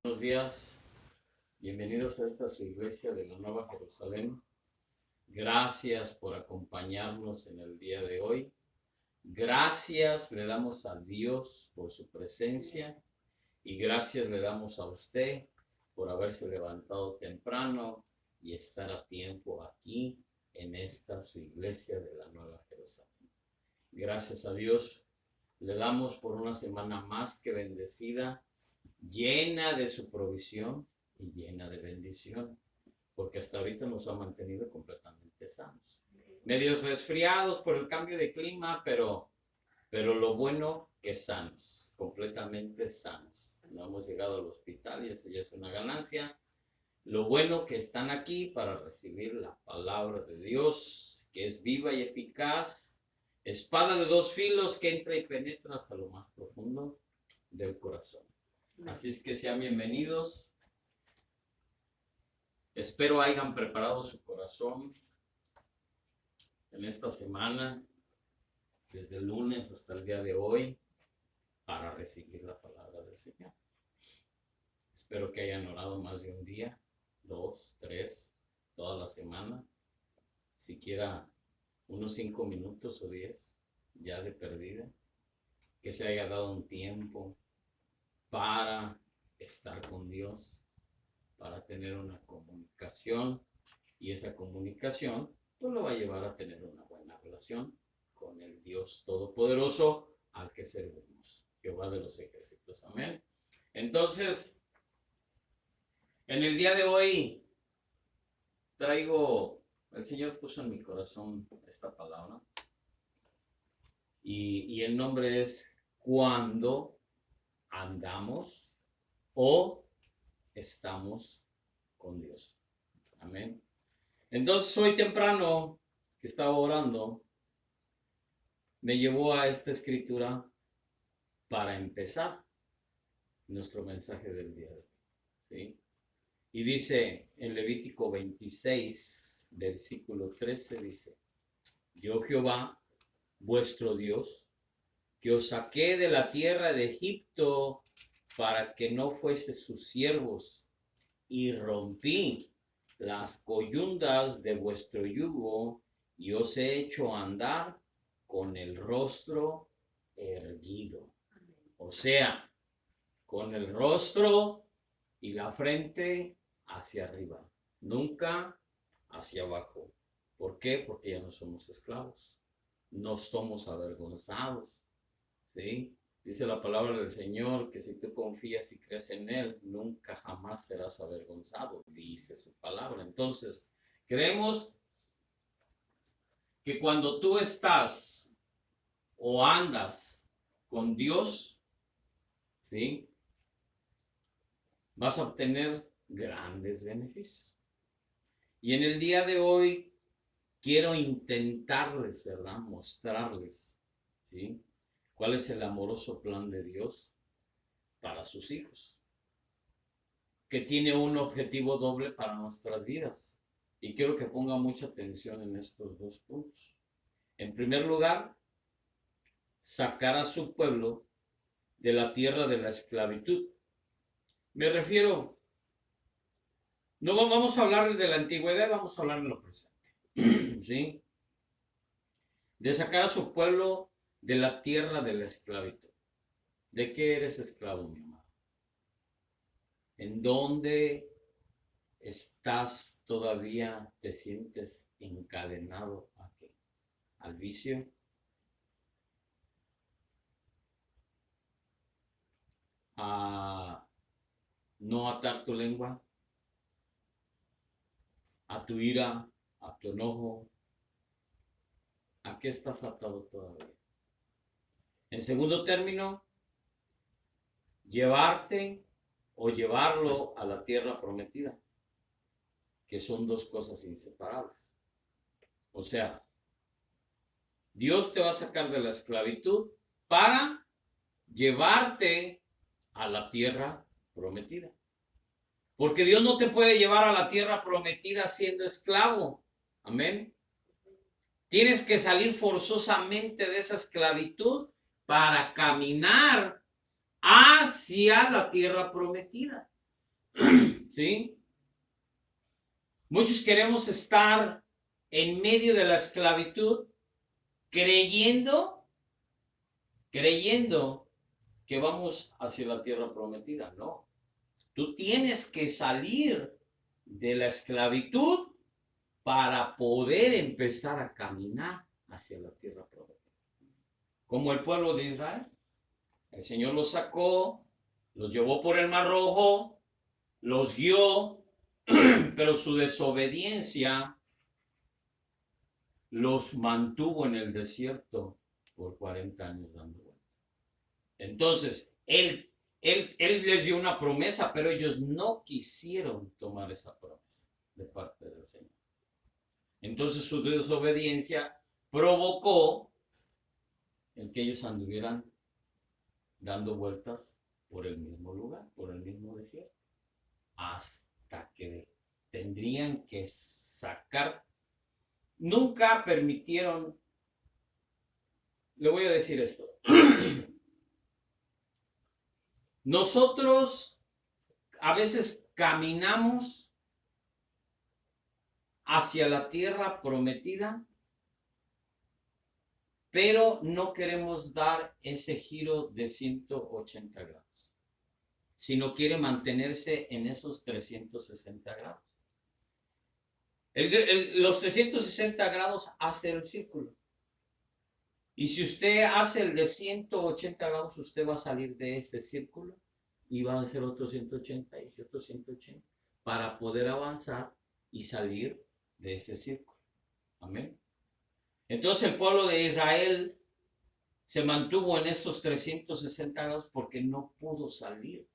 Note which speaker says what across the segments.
Speaker 1: Buenos días, bienvenidos a esta su iglesia de la Nueva Jerusalén. Gracias por acompañarnos en el día de hoy. Gracias le damos a Dios por su presencia y gracias le damos a usted por haberse levantado temprano y estar a tiempo aquí en esta su iglesia de la Nueva Jerusalén. Gracias a Dios le damos por una semana más que bendecida, llena de su provisión y llena de bendición, porque hasta ahorita nos ha mantenido completamente sanos. Medios resfriados por el cambio de clima, pero lo bueno que sanos, completamente sanos. No hemos llegado al hospital y eso ya es una ganancia. Lo bueno que están aquí para recibir la palabra de Dios, que es viva y eficaz, espada de dos filos que entra y penetra hasta lo más profundo del corazón. Así es que sean bienvenidos. Espero hayan preparado su corazón en esta semana, desde el lunes hasta el día de hoy, para recibir la palabra del Señor. Espero que hayan orado más de un día, 2, 3, toda la semana, siquiera unos 5 minutos o 10, ya de perdida, que se haya dado un tiempo para estar con Dios, para tener una comunicación, y esa comunicación pues lo va a llevar a tener una buena relación con el Dios Todopoderoso al que servimos, Jehová de los ejércitos. Amén. Entonces, en el día de hoy el Señor puso en mi corazón esta palabra, y el nombre es cuando andamos o estamos con Dios. Amén. Entonces hoy temprano que estaba orando, me llevó a esta escritura para empezar nuestro mensaje del día de hoy, ¿sí? Y dice en Levítico 26, versículo 13, dice: Yo Jehová, vuestro Dios, que os saqué de la tierra de Egipto para que no fueseis sus siervos, y rompí las coyundas de vuestro yugo, y os he hecho andar con el rostro erguido. O sea, con el rostro y la frente hacia arriba, nunca hacia abajo. ¿Por qué? Porque ya no somos esclavos, no somos avergonzados, ¿sí? Dice la palabra del Señor que si tú confías y crees en Él, nunca jamás serás avergonzado, dice su palabra. Entonces, creemos que cuando tú estás o andas con Dios, ¿sí?, vas a obtener grandes beneficios. Y en el día de hoy quiero intentarles, ¿verdad?, mostrarles, ¿sí?, cuál es el amoroso plan de Dios para sus hijos, que tiene un objetivo doble para nuestras vidas. Y quiero que pongan mucha atención en estos dos puntos. En primer lugar, sacar a su pueblo de la tierra de la esclavitud. Me refiero, no vamos a hablar de la antigüedad, vamos a hablar de lo presente, ¿sí? De sacar a su pueblo de la tierra de la esclavitud. ¿De qué eres esclavo, mi amado? ¿En dónde estás todavía, te sientes encadenado a qué? ¿Al vicio? ¿A no atar tu lengua? ¿A tu ira? ¿A tu enojo? ¿A qué estás atado todavía? En segundo término, llevarte o llevarlo a la tierra prometida, que son dos cosas inseparables. O sea, Dios te va a sacar de la esclavitud para llevarte a la tierra prometida. Porque Dios no te puede llevar a la tierra prometida siendo esclavo. Amén. Tienes que salir forzosamente de esa esclavitud para caminar hacia la tierra prometida. ¿Sí? Muchos queremos estar en medio de la esclavitud creyendo que vamos hacia la tierra prometida. No. Tú tienes que salir de la esclavitud para poder empezar a caminar hacia la tierra prometida. Como el pueblo de Israel. El Señor los sacó, los llevó por el Mar Rojo, los guió, pero su desobediencia los mantuvo en el desierto por 40 años dando vueltas. Entonces, él les dio una promesa, pero ellos no quisieron tomar esa promesa de parte del Señor. Entonces su desobediencia provocó en que ellos anduvieran dando vueltas por el mismo lugar, por el mismo desierto, hasta que tendrían que sacar. Nunca permitieron, le voy a decir esto, nosotros a veces caminamos hacia la tierra prometida, pero no queremos dar ese giro de 180 grados, sino quiere mantenerse en esos 360 grados. Los 360 grados hace el círculo. Y si usted hace el de 180 grados, usted va a salir de ese círculo y va a hacer otro 180 y otro 180 para poder avanzar y salir de ese círculo. Amén. Entonces el pueblo de Israel se mantuvo en esos 360 grados porque no pudo salir,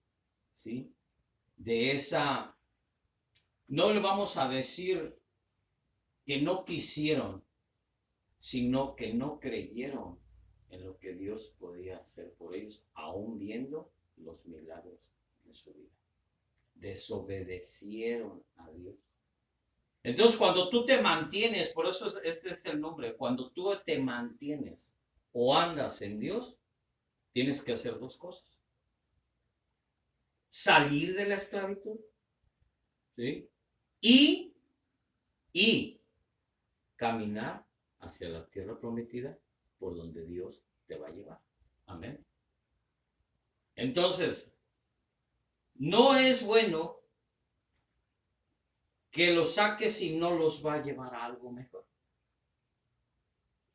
Speaker 1: ¿sí? De esa, no le vamos a decir que no quisieron, sino que no creyeron en lo que Dios podía hacer por ellos, aún viendo los milagros de su vida. Desobedecieron a Dios. Entonces, cuando tú te mantienes, por eso este es el nombre, cuando tú te mantienes o andas en Dios, tienes que hacer dos cosas. Salir de la esclavitud, ¿sí? Y caminar hacia la tierra prometida por donde Dios te va a llevar. Amén. Entonces, no es bueno que los saques y no los va a llevar a algo mejor.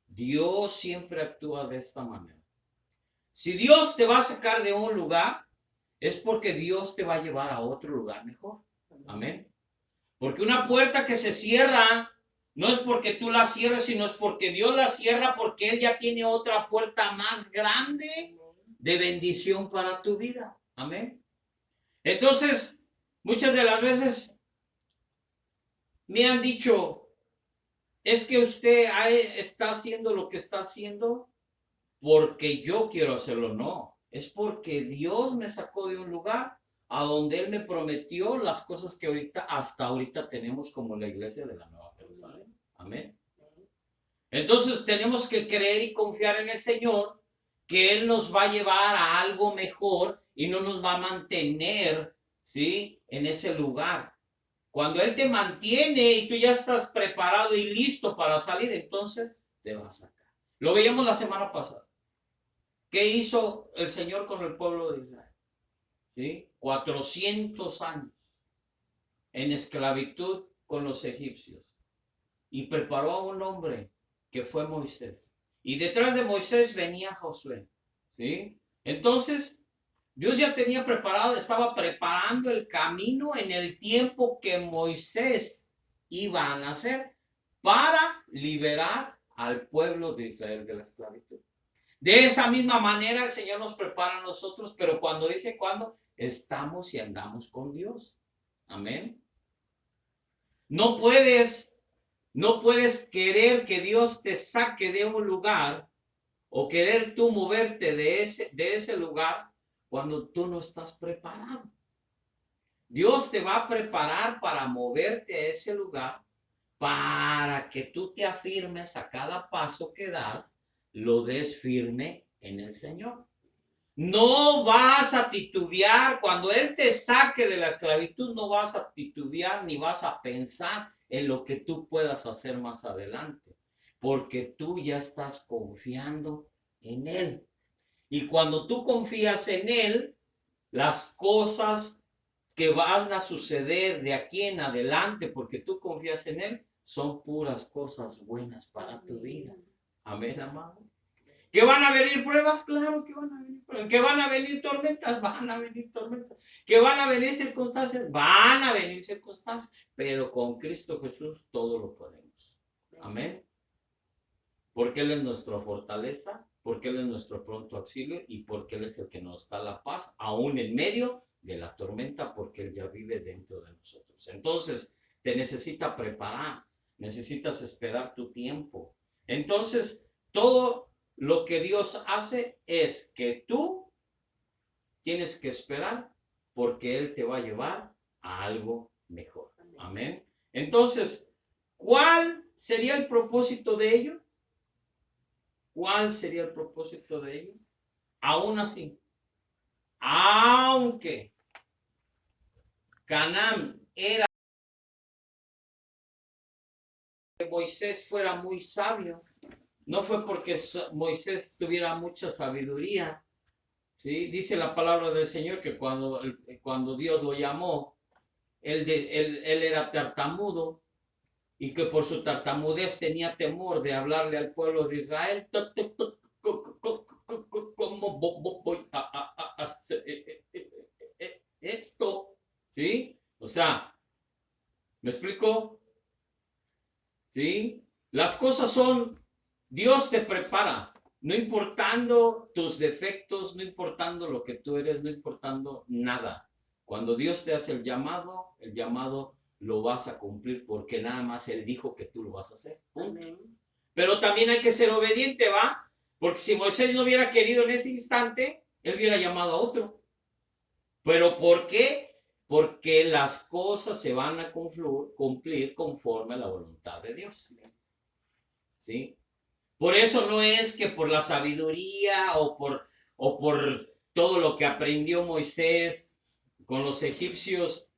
Speaker 1: Dios siempre actúa de esta manera. Si Dios te va a sacar de un lugar, es porque Dios te va a llevar a otro lugar mejor. Amén. Porque una puerta que se cierra no es porque tú la cierres, sino es porque Dios la cierra, porque Él ya tiene otra puerta más grande de bendición para tu vida. Amén. Entonces, muchas de las veces me han dicho, es que usted está haciendo lo que está haciendo porque yo quiero hacerlo. No, es porque Dios me sacó de un lugar a donde Él me prometió las cosas que hasta ahorita tenemos como la iglesia de la Nueva Jerusalén. Amén. Entonces tenemos que creer y confiar en el Señor, que Él nos va a llevar a algo mejor y no nos va a mantener, ¿sí?, en ese lugar. Cuando Él te mantiene y tú ya estás preparado y listo para salir, entonces te va a sacar. Lo veíamos la semana pasada. ¿Qué hizo el Señor con el pueblo de Israel? ¿Sí? 400 años en esclavitud con los egipcios. Y preparó a un hombre que fue Moisés. Y detrás de Moisés venía Josué. ¿Sí? Entonces, Dios ya tenía preparado, estaba preparando el camino en el tiempo que Moisés iba a nacer para liberar al pueblo de Israel de la esclavitud. De esa misma manera el Señor nos prepara a nosotros, pero cuando dice cuando estamos y andamos con Dios. Amén. No puedes querer que Dios te saque de un lugar o querer tú moverte de ese lugar cuando tú no estás preparado. Dios te va a preparar para moverte a ese lugar para que tú te afirmes a cada paso que das, lo des firme en el Señor. No vas a titubear. Cuando Él te saque de la esclavitud, no vas a titubear ni vas a pensar en lo que tú puedas hacer más adelante. Porque tú ya estás confiando en Él. Y cuando tú confías en Él, las cosas que van a suceder de aquí en adelante, porque tú confías en Él, son puras cosas buenas para tu vida. Amén, amado. ¿Que van a venir pruebas? Claro que van a venir pruebas. ¿Que van a venir tormentas? Van a venir tormentas. ¿Que van a venir circunstancias? Van a venir circunstancias. Pero con Cristo Jesús todo lo podemos. Amén. Porque Él es nuestra fortaleza, porque Él es nuestro pronto auxilio y porque Él es el que nos da la paz, aún en medio de la tormenta, porque Él ya vive dentro de nosotros. Entonces, te necesita preparar, necesitas esperar tu tiempo. Entonces, todo lo que Dios hace es que tú tienes que esperar porque Él te va a llevar a algo mejor. Amén. Entonces, ¿cuál sería el propósito de ello? ¿Cuál sería el propósito de ello? Aún así, aunque Canaán era que Moisés fuera muy sabio, no fue porque Moisés tuviera mucha sabiduría, ¿sí? Dice la palabra del Señor que cuando Dios lo llamó, él era tartamudo y que por su tartamudez tenía temor de hablarle al pueblo de Israel. ¿Cómo voy a hacer esto? ¿Sí? O sea, ¿me explico? ¿Sí? Las cosas son, Dios te prepara, no importando tus defectos, no importando lo que tú eres, no importando nada. Cuando Dios te hace el llamado lo vas a cumplir porque nada más Él dijo que tú lo vas a hacer. Amén. Pero también hay que ser obediente, ¿va? Porque si Moisés no hubiera querido en ese instante, Él hubiera llamado a otro. ¿Pero por qué? Porque las cosas se van a cumplir conforme a la voluntad de Dios. ¿Sí? Por eso no es que por la sabiduría o por todo lo que aprendió Moisés con los egipcios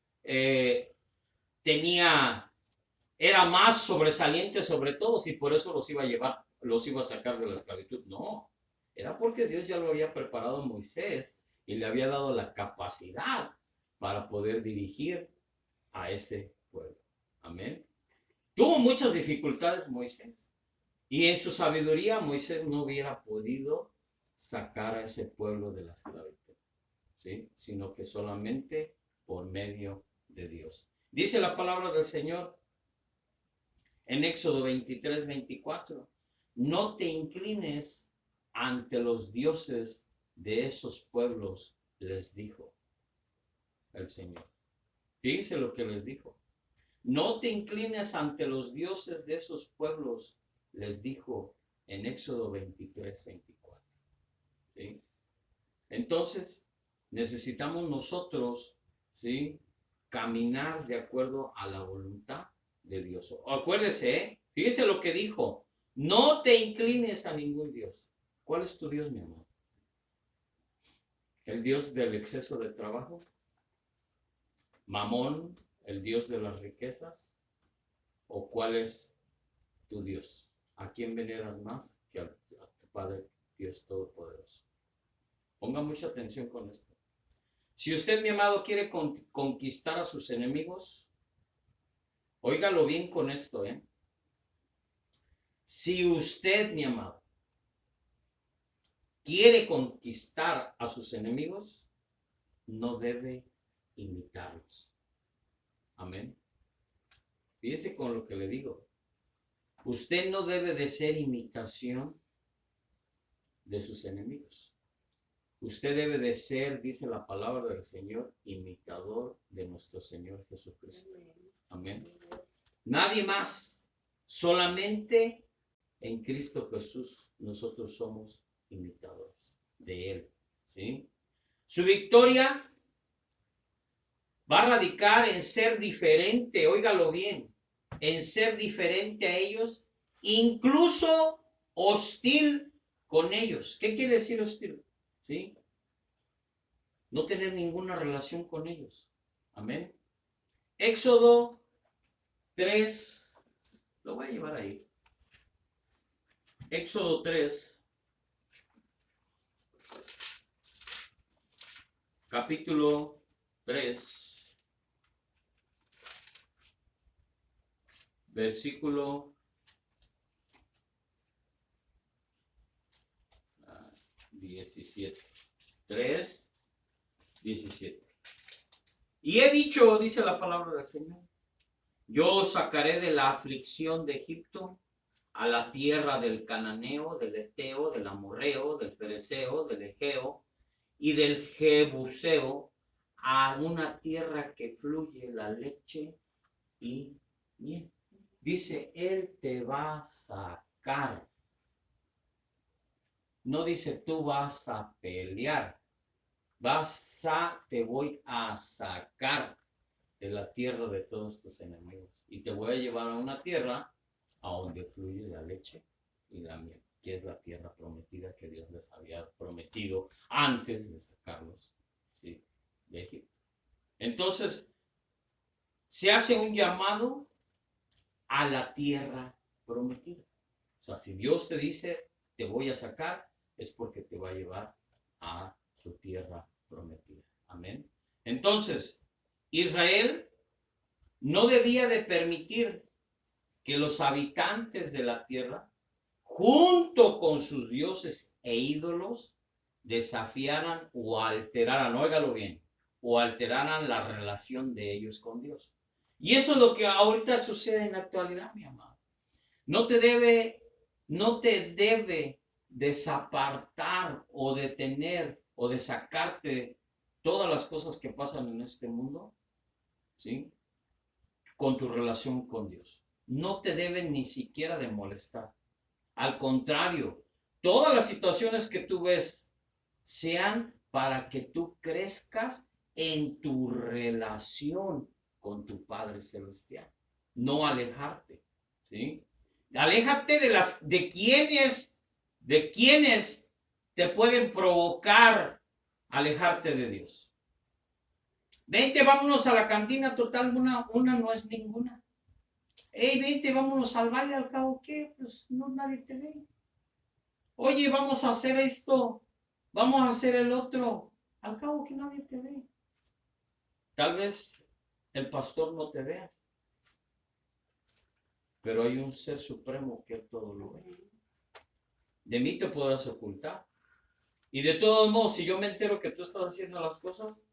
Speaker 1: era más sobresaliente sobre todos y por eso los iba a llevar, los iba a sacar de la esclavitud. No, era porque Dios ya lo había preparado a Moisés y le había dado la capacidad para poder dirigir a ese pueblo. Amén. Tuvo muchas dificultades Moisés. Y en su sabiduría Moisés no hubiera podido sacar a ese pueblo de la esclavitud, ¿sí? Sino que solamente por medio de Dios. Dice la palabra del Señor en Éxodo 23-24, no te inclines ante los dioses de esos pueblos, les dijo el Señor. Fíjense lo que les dijo. No te inclines ante los dioses de esos pueblos, les dijo en Éxodo 23-24. ¿Sí? Entonces, necesitamos nosotros, ¿sí?, caminar de acuerdo a la voluntad de Dios. Acuérdese, fíjese lo que dijo. No te inclines a ningún Dios. ¿Cuál es tu Dios, mi amor? ¿El Dios del exceso de trabajo? ¿Mamón, el Dios de las riquezas? ¿O cuál es tu Dios? ¿A quién veneras más que a tu Padre Dios Todopoderoso? Ponga mucha atención con esto. Si usted, mi amado, quiere conquistar a sus enemigos, óigalo bien con esto, ¿eh? Si usted, mi amado, quiere conquistar a sus enemigos, no debe imitarlos. Amén. Fíjese con lo que le digo. Usted no debe de ser imitación de sus enemigos. Usted debe de ser, dice la palabra del Señor, imitador de nuestro Señor Jesucristo. Amén. Nadie más, solamente en Cristo Jesús nosotros somos imitadores de Él. ¿Sí? Su victoria va a radicar en ser diferente, óigalo bien, en ser diferente a ellos, incluso hostil con ellos. ¿Qué quiere decir hostil? ¿Sí? no tener ninguna relación con ellos. Amén. Éxodo 3, lo voy a llevar ahí. Éxodo 3, capítulo 3, versículo 17. 3, 17. Y he dicho, dice la palabra del Señor, yo os sacaré de la aflicción de Egipto a la tierra del cananeo, del eteo, del amorreo, del pereceo, del egeo y del jebuseo, a una tierra que fluye la leche y miel. Dice, Él te va a sacar. No dice, tú vas a pelear. Te voy a sacar de la tierra de todos tus enemigos. Y te voy a llevar a una tierra a donde fluye la leche y la miel, que es la tierra prometida que Dios les había prometido antes de sacarlos, ¿sí?, de Egipto. Entonces, se hace un llamado a la tierra prometida. O sea, si Dios te dice, te voy a sacar, es porque te va a llevar a su tierra prometida. Amén. Entonces, Israel no debía de permitir que los habitantes de la tierra, junto con sus dioses e ídolos, desafiaran o alteraran, óigalo bien, o alteraran la relación de ellos con Dios. Y eso es lo que ahorita sucede en la actualidad, mi amado. No te debe desapartar o detener o de sacarte todas las cosas que pasan en este mundo, ¿sí?, con tu relación con Dios. No te deben ni siquiera de molestar. Al contrario, todas las situaciones que tú ves sean para que tú crezcas en tu relación con tu Padre Celestial. No alejarte, ¿sí? Aléjate de quienes te pueden provocar alejarte de Dios. Vente, vámonos a la cantina, total, una no es ninguna. Hey, vente, vámonos al baile, al cabo, ¿qué? Pues no, nadie te ve. Oye, vamos a hacer esto, vamos a hacer el otro, al cabo que nadie te ve. Tal vez el pastor no te vea, pero hay un ser supremo que todo lo ve. De mí te podrás ocultar. Y de todos modos, si yo me entero que tú estás haciendo las cosas,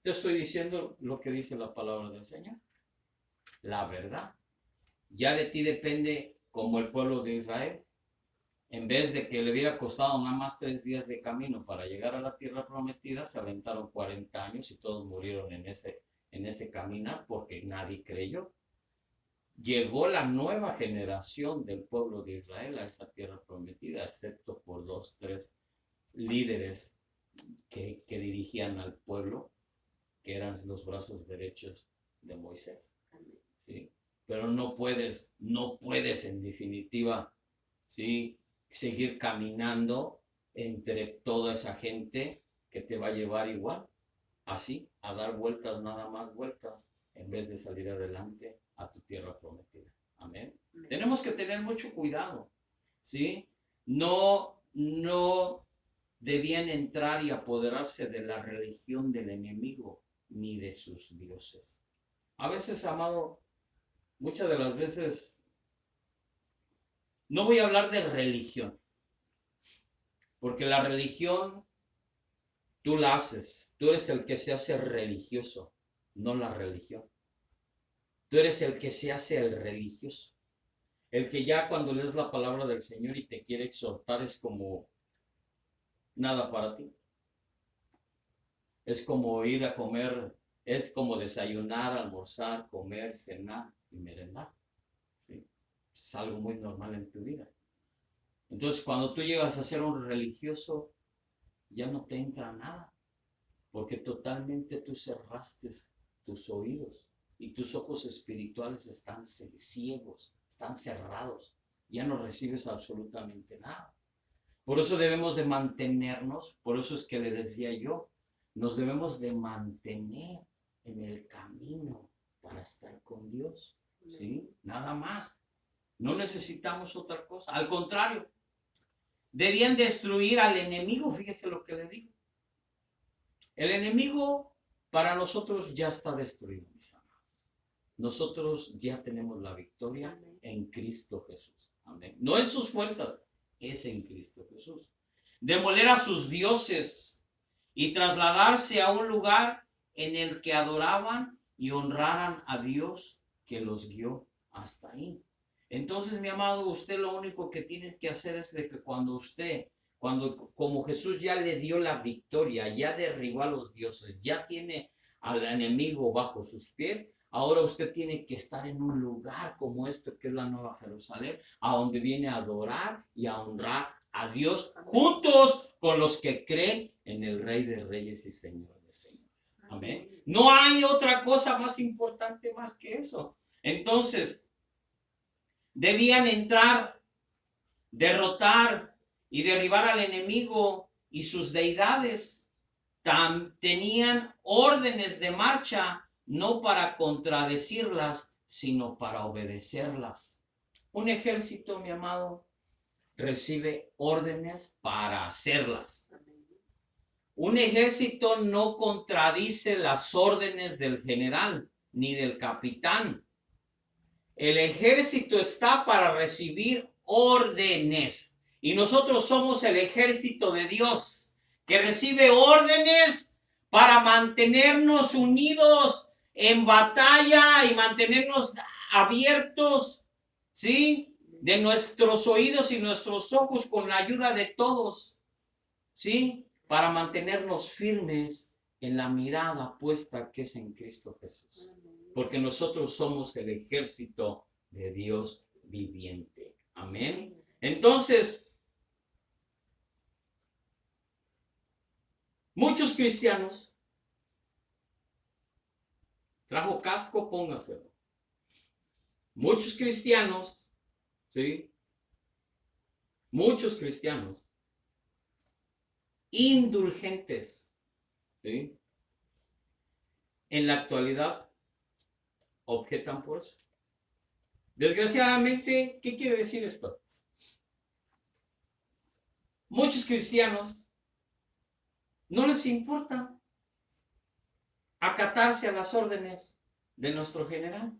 Speaker 1: te estoy diciendo lo que dice la palabra del Señor. La verdad. Ya de ti depende, como el pueblo de Israel. En vez de que le hubiera costado nada más 3 días de camino para llegar a la tierra prometida, se aventaron 40 años y todos murieron en ese caminar porque nadie creyó. Llegó la nueva generación del pueblo de Israel a esa tierra prometida, excepto por 2, 3 líderes que dirigían al pueblo, que eran los brazos derechos de Moisés, ¿sí? Pero no puedes en definitiva, ¿sí?, seguir caminando entre toda esa gente que te va a llevar igual, así, a dar vueltas, nada más vueltas, en vez de salir adelante a tu tierra prometida. Amén. Tenemos que tener mucho cuidado, ¿sí? No debían entrar y apoderarse de la religión del enemigo ni de sus dioses. A veces, amado, muchas de las veces, no voy a hablar de religión, porque la religión tú la haces, tú eres el que se hace religioso, no la religión. Tú eres el que se hace el religioso, el que ya cuando lees la palabra del Señor y te quiere exhortar es como nada para ti. Es como ir a comer, es como desayunar, almorzar, comer, cenar y merendar. ¿Sí? Es algo muy normal en tu vida. Entonces, cuando tú llegas a ser un religioso, ya no te entra nada, porque totalmente tú cerraste tus oídos y tus ojos espirituales están ciegos, están cerrados, ya no recibes absolutamente nada. Por eso debemos de mantenernos, por eso es que le decía yo, nos debemos de mantener en el camino para estar con Dios, ¿sí? Nada más. No necesitamos otra cosa. Al contrario, debían destruir al enemigo. Fíjese lo que le digo. El enemigo para nosotros ya está destruido, mis amados. Nosotros ya tenemos la victoria en Cristo Jesús. Amén. No en sus fuerzas, es en Cristo Jesús. Demoler a sus dioses y trasladarse a un lugar en el que adoraban y honraran a Dios que los guió hasta ahí. Entonces, mi amado, usted lo único que tiene que hacer es de que como Jesús ya le dio la victoria, ya derribó a los dioses, ya tiene al enemigo bajo sus pies, ahora usted tiene que estar en un lugar como este, que es la Nueva Jerusalén, a donde viene a adorar y a honrar a Dios juntos con los que creen en el Rey de Reyes y Señor de Señores. Amén. No hay otra cosa más importante más que eso. Entonces, debían entrar, derrotar y derribar al enemigo y sus deidades. Tenían órdenes de marcha, no para contradecirlas, sino para obedecerlas. Un ejército, mi amado, recibe órdenes para hacerlas. Un ejército no contradice las órdenes del general ni del capitán. El ejército está para recibir órdenes. Y nosotros somos el ejército de Dios, que recibe órdenes para mantenernos unidos en batalla y mantenernos abiertos, ¿sí? De nuestros oídos y nuestros ojos con la ayuda de todos, ¿sí? Para mantenernos firmes en la mirada puesta que es en Cristo Jesús. Porque nosotros somos el ejército de Dios viviente. Amén. Entonces, muchos cristianos, trajo casco, póngaselo. Muchos cristianos, ¿sí? Muchos cristianos indulgentes, ¿sí? En la actualidad objetan por eso. Desgraciadamente, ¿qué quiere decir esto? Muchos cristianos no les importa acatarse a las órdenes de nuestro general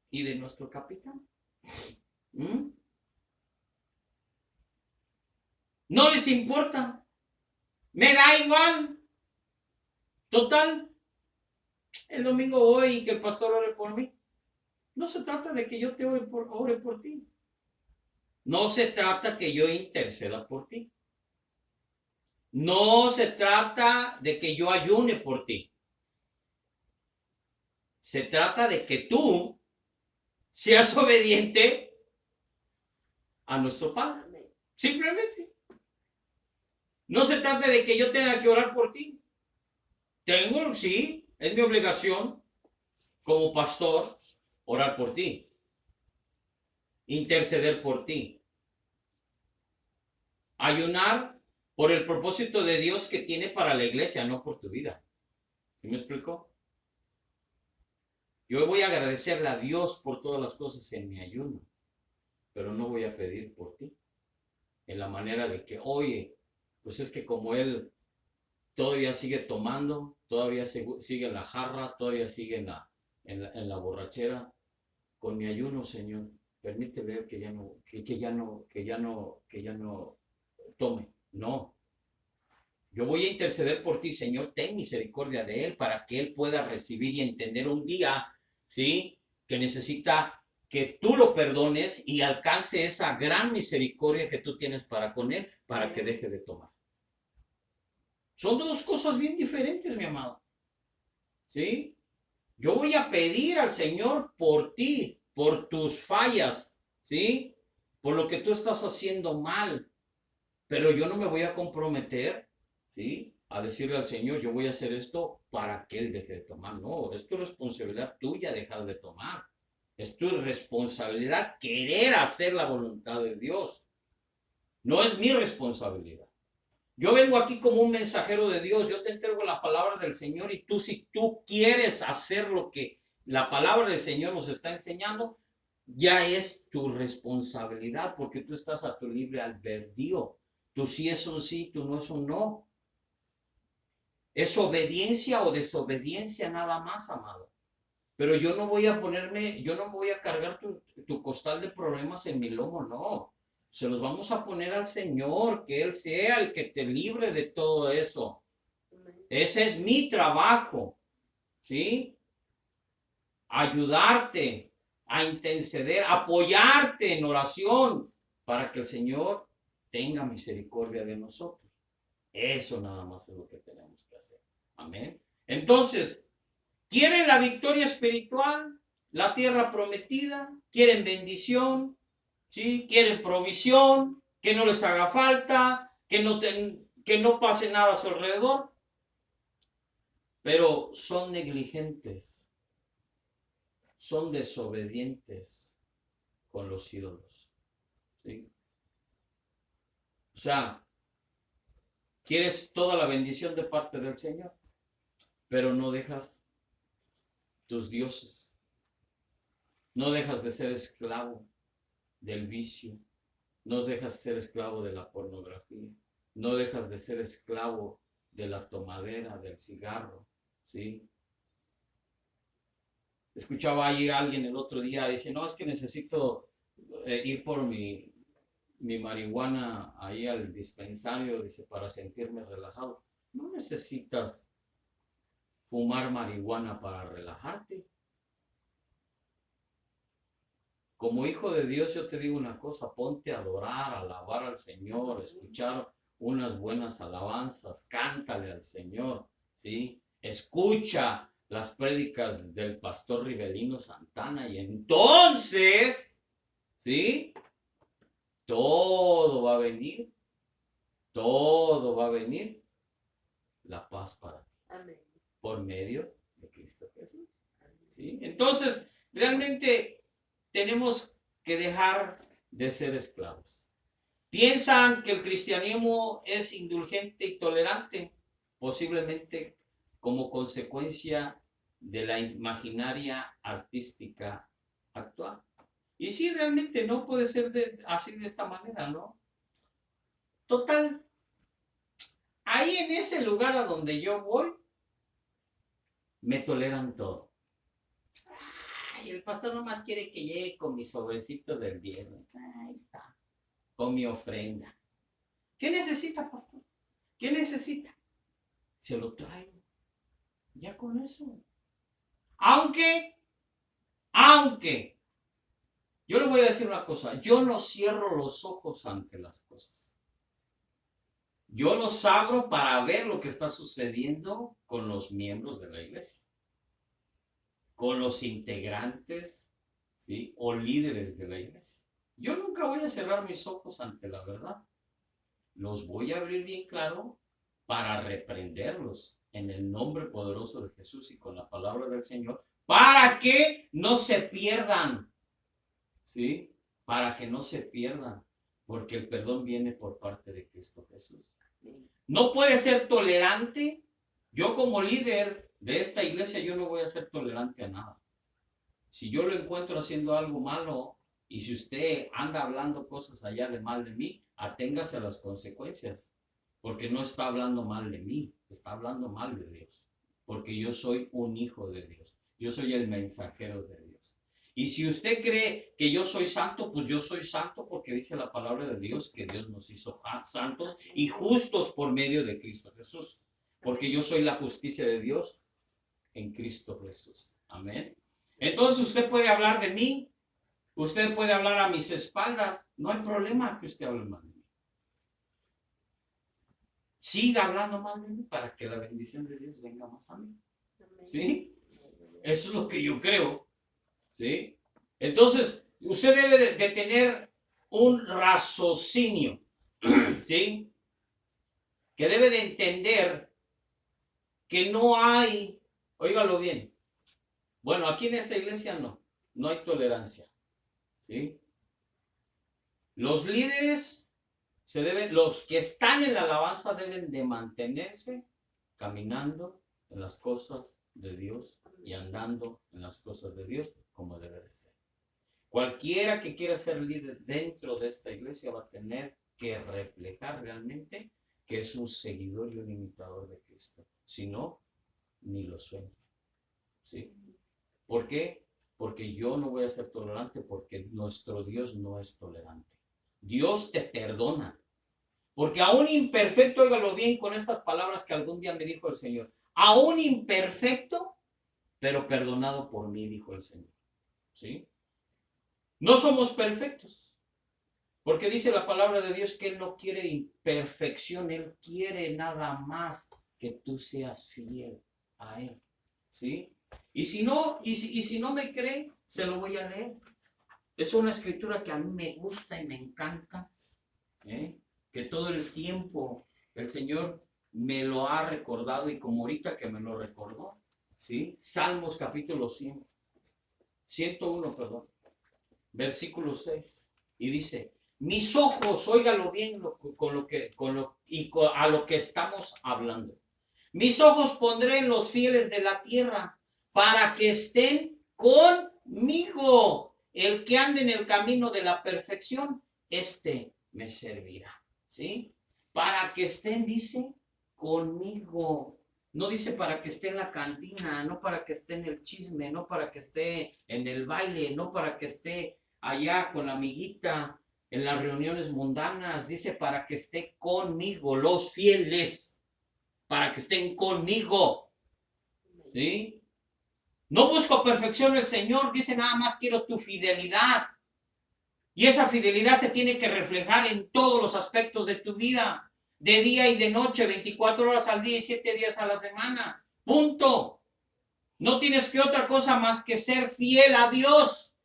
Speaker 1: y de nuestro capitán. No les importa. Me da igual. Total. El domingo voy y que el pastor ore por mí. No se trata de que yo te ore por ti. No se trata que yo interceda por ti. No se trata de que yo ayune por ti. Se trata de que tú seas obediente a nuestro Padre. Simplemente. No se trata de que yo tenga que orar por ti. Sí, es mi obligación como pastor orar por ti, interceder por ti, ayunar por el propósito de Dios que tiene para la iglesia, no por tu vida. ¿Sí me explico? Yo voy a agradecerle a Dios por todas las cosas en mi ayuno, pero no voy a pedir por ti. En la manera de que, oye, pues es que como él todavía sigue tomando, todavía sigue en la jarra, todavía sigue en la borrachera, con mi ayuno, Señor, permite ver que ya no tome. No. Yo voy a interceder por ti, Señor, ten misericordia de él para que él pueda recibir y entender un día, ¿sí? Que necesita que tú lo perdones y alcance esa gran misericordia que tú tienes para con él, para que deje de tomar. Son dos cosas bien diferentes, mi amado. ¿Sí? Yo voy a pedir al Señor por ti, por tus fallas, ¿sí? Por lo que tú estás haciendo mal. Pero yo no me voy a comprometer, ¿sí? A decirle al Señor, yo voy a hacer esto para que Él deje de tomar. No, es tu responsabilidad tuya dejar de tomar. Es tu responsabilidad querer hacer la voluntad de Dios. No es mi responsabilidad. Yo vengo aquí como un mensajero de Dios, yo te entrego la palabra del Señor y tú, si tú quieres hacer lo que la palabra del Señor nos está enseñando, ya es tu responsabilidad porque tú estás a tu libre albedrío. Tú sí es un sí, tú no es un no. Es obediencia o desobediencia nada más, amado. Pero yo no voy a ponerme, yo no voy a cargar tu costal de problemas en mi lomo, no. Se los vamos a poner al Señor, que Él sea el que te libre de todo eso. Ese es mi trabajo, ¿sí? Ayudarte a interceder, apoyarte en oración para que el Señor tenga misericordia de nosotros. Eso nada más es lo que tenemos que hacer. Amén. Entonces, ¿quieren la victoria espiritual? La tierra prometida. ¿Quieren bendición? ¿Sí? ¿Quieren provisión? Que no les haga falta. Que no pase nada a su alrededor. Pero son negligentes. Son desobedientes con los ídolos. ¿Sí? O sea, quieres toda la bendición de parte del Señor, pero no dejas tus dioses. No dejas de ser esclavo del vicio. No dejas de ser esclavo de la pornografía. No dejas de ser esclavo de la tomadera, del cigarro. ¿Sí? Escuchaba ahí a alguien el otro día, dice, no, es que necesito ir por mi marihuana ahí al dispensario, dice, para sentirme relajado. No necesitas fumar marihuana para relajarte. Como hijo de Dios, yo te digo una cosa, ponte a adorar, a alabar al Señor, escuchar unas buenas alabanzas, cántale al Señor, ¿sí? Escucha las prédicas del pastor Rivelino Santana y entonces, ¿sí? Todo va a venir la paz para ti. Amén. Por medio de Cristo Jesús. ¿Sí? Entonces, realmente tenemos que dejar de ser esclavos. ¿Piensan que el cristianismo es indulgente y tolerante? Posiblemente como consecuencia de la imaginaria artística actual. Y sí, realmente no puede ser así de esta manera, ¿no? Total, ahí en ese lugar a donde yo voy, me toleran todo. Ay, el pastor nomás quiere que llegue con mi sobrecito del diezmo. Ahí está, con mi ofrenda. ¿Qué necesita, pastor? ¿Qué necesita? Se lo traigo. Ya con eso. Aunque, yo le voy a decir una cosa, yo no cierro los ojos ante las cosas. Yo los abro para ver lo que está sucediendo con los miembros de la iglesia, con los integrantes, ¿sí? O líderes de la iglesia. Yo nunca voy a cerrar mis ojos ante la verdad. Los voy a abrir bien claro para reprenderlos en el nombre poderoso de Jesús y con la palabra del Señor, para que no se pierdan, ¿sí? Para que no se pierdan, porque el perdón viene por parte de Cristo Jesús. No puede ser tolerante. Yo como líder de esta iglesia, yo no voy a ser tolerante a nada. Si yo lo encuentro haciendo algo malo y si usted anda hablando cosas allá de mal de mí, aténgase a las consecuencias, porque no está hablando mal de mí, está hablando mal de Dios, porque yo soy un hijo de Dios, yo soy el mensajero de Dios. Y si usted cree que yo soy santo, pues yo soy santo porque dice la palabra de Dios que Dios nos hizo santos y justos por medio de Cristo Jesús, porque yo soy la justicia de Dios en Cristo Jesús. Amén. Entonces usted puede hablar de mí, usted puede hablar a mis espaldas, no hay problema que usted hable mal de mí. Siga hablando mal de mí para que la bendición de Dios venga más a mí. ¿Sí? Eso es lo que yo creo. ¿Sí? Entonces, usted debe de tener un raciocinio. ¿Sí? Que debe de entender que no hay, óigalo bien, bueno, aquí en esta iglesia no hay tolerancia. ¿Sí? Los líderes Los que están en la alabanza deben de mantenerse caminando en las cosas de Dios y andando en las cosas de Dios como debe de ser. Cualquiera que quiera ser líder dentro de esta iglesia va a tener que reflejar realmente que es un seguidor y un imitador de Cristo. Si no, ni lo sueña. ¿Sí? ¿Por qué? Porque yo no voy a ser tolerante, porque nuestro Dios no es tolerante. Dios te perdona. Porque aún imperfecto, óigalo bien con estas palabras que algún día me dijo el Señor. Aún imperfecto, pero perdonado por mí, dijo el Señor. ¿Sí? No somos perfectos. Porque dice la palabra de Dios que Él no quiere imperfección, Él quiere nada más que tú seas fiel a Él. ¿Sí? Y si no me creen, se lo voy a leer. Es una escritura que a mí me gusta y me encanta, que todo el tiempo el Señor me lo ha recordado, y como ahorita que me lo recordó, ¿sí? Salmos capítulo 101, versículo 6, y dice: mis ojos, óigalo bien a lo que estamos hablando. Mis ojos pondré en los fieles de la tierra para que estén conmigo. El que ande en el camino de la perfección, este me servirá. ¿Sí? Para que estén, dice, conmigo. No dice para que esté en la cantina, no para que esté en el chisme, no para que esté en el baile, no para que esté allá con la amiguita en las reuniones mundanas. Dice para que esté conmigo, los fieles, para que estén conmigo. ¿Sí? No busco perfección el Señor, dice nada más quiero tu fidelidad. Y esa fidelidad se tiene que reflejar en todos los aspectos de tu vida, de día y de noche, 24 horas al día y 7 días a la semana. Punto. No tienes que otra cosa más que ser fiel a Dios.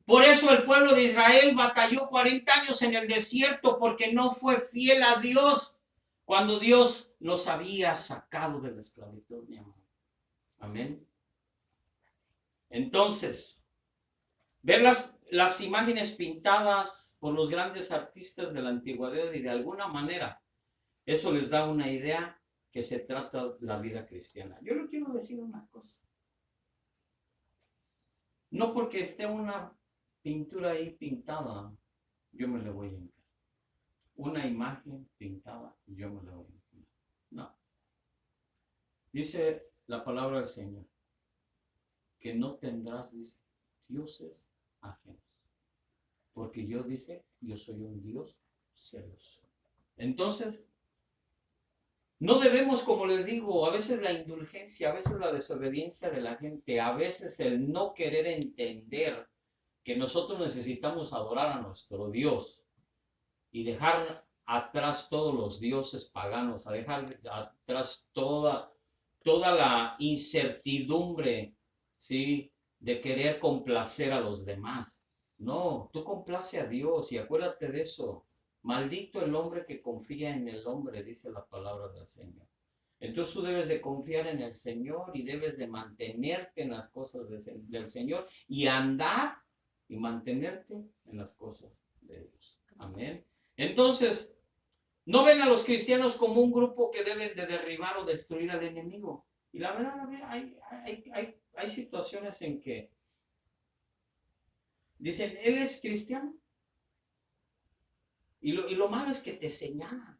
Speaker 1: Por eso el pueblo de Israel batalló 40 años en el desierto, porque no fue fiel a Dios cuando Dios los había sacado de la esclavitud, mi amor. Amén. Entonces, ver las imágenes pintadas por los grandes artistas de la antigüedad, y de alguna manera eso les da una idea que se trata la vida cristiana. Yo le quiero decir una cosa. No porque esté una pintura ahí pintada, yo me le voy a hincar. Una imagen pintada, yo me la voy a hincar. No. Dice la palabra del Señor que no tendrás, dice, dioses ajenos. Porque yo, dice, yo soy un Dios celoso. Entonces, no debemos, como les digo, a veces la indulgencia, a veces la desobediencia de la gente, a veces el no querer entender que nosotros necesitamos adorar a nuestro Dios y dejar atrás todos los dioses paganos, a dejar atrás toda la incertidumbre, ¿sí?, de querer complacer a los demás. No, tú complace a Dios y acuérdate de eso. Maldito el hombre que confía en el hombre, dice la palabra del Señor. Entonces tú debes de confiar en el Señor y debes de mantenerte en las cosas del Señor y andar y mantenerte en las cosas de Dios. Amén. Entonces, no ven a los cristianos como un grupo que deben de derribar o destruir al enemigo. Y la verdad, hay situaciones en que dicen, él es cristiano. Y lo malo es que te señalan.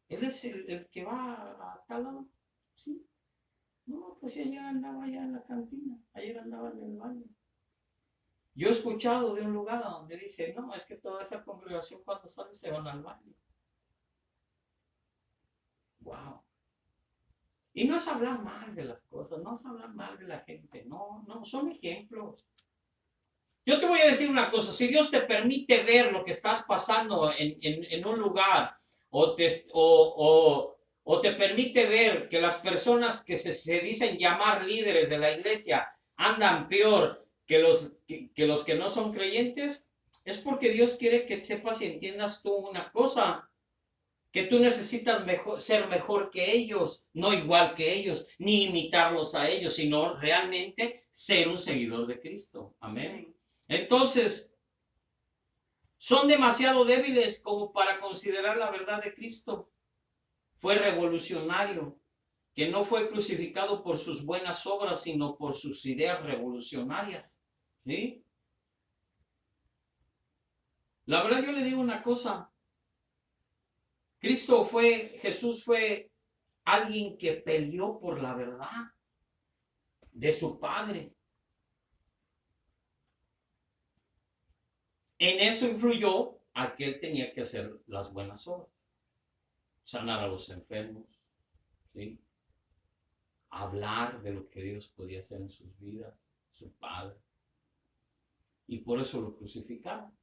Speaker 1: Él es el que va a tal lado. Sí. No, pues ayer andaba allá en la cantina. Ayer andaba en el baño. Yo he escuchado de un lugar donde dice, no, es que toda esa congregación cuando sale se van al baño. Wow. Y no es hablar mal de las cosas, no es hablar mal de la gente, no, son ejemplos. Yo te voy a decir una cosa, si Dios te permite ver lo que estás pasando en un lugar, o te permite ver que las personas que se dicen llamar líderes de la iglesia andan peor que los que no son creyentes, es porque Dios quiere que sepas y entiendas tú una cosa, que tú necesitas ser mejor que ellos, no igual que ellos, ni imitarlos a ellos, sino realmente ser un seguidor de Cristo. Amén. Entonces, Son demasiado débiles como para considerar la verdad de Cristo. Fue revolucionario, que no fue crucificado por sus buenas obras, sino por sus ideas revolucionarias. ¿Sí? La verdad, yo le digo una cosa. Jesús fue alguien que peleó por la verdad de su Padre. En eso influyó a que él tenía que hacer las buenas obras. Sanar a los enfermos, ¿sí? Hablar de lo que Dios podía hacer en sus vidas, su Padre. Y por eso lo crucificaron,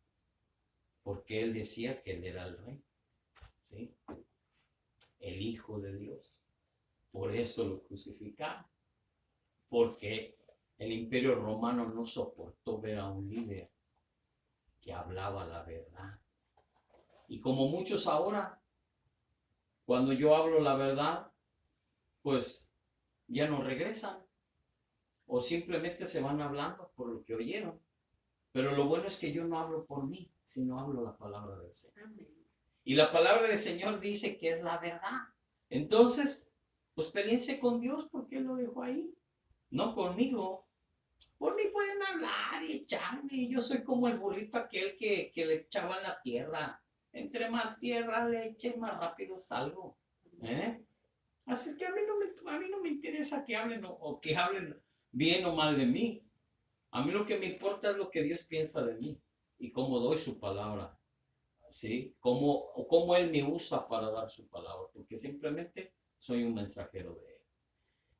Speaker 1: porque él decía que él era el rey, ¿sí? El Hijo de Dios. Por eso lo crucificaron, porque el Imperio Romano no soportó ver a un líder que hablaba la verdad. Y como muchos ahora, cuando yo hablo la verdad, pues ya no regresan o simplemente se van hablando por lo que oyeron. Pero lo bueno es que yo no hablo por mí, sino hablo la palabra del Señor. Y la palabra del Señor dice que es la verdad. Entonces, pues peleense con Dios porque Él lo dejó ahí, no conmigo. Por mí pueden hablar y echarme. Yo soy como el burrito aquel que le echaba en la tierra. Entre más tierra le eche, más rápido salgo. ¿Eh? Así es que a mí no me interesa que hablen o que hablen bien o mal de mí. A mí lo que me importa es lo que Dios piensa de mí y cómo doy su palabra. ¿Sí? Cómo Él me usa para dar su palabra. Porque simplemente soy un mensajero de Él.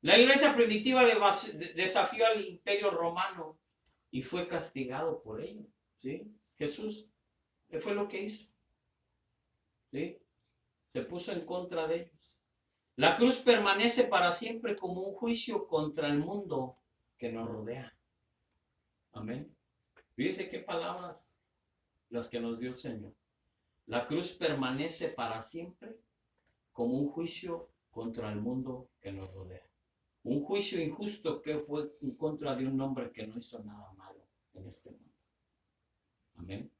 Speaker 1: La iglesia primitiva desafió al imperio romano y fue castigado por ello. ¿Sí? Jesús, ¿qué fue lo que hizo? ¿Sí? Se puso en contra de ellos. La cruz permanece para siempre como un juicio contra el mundo que nos rodea. Amén. Fíjense qué palabras las que nos dio el Señor. La cruz permanece para siempre como un juicio contra el mundo que nos rodea. Un juicio injusto que fue en contra de un hombre que no hizo nada malo en este mundo. Amén.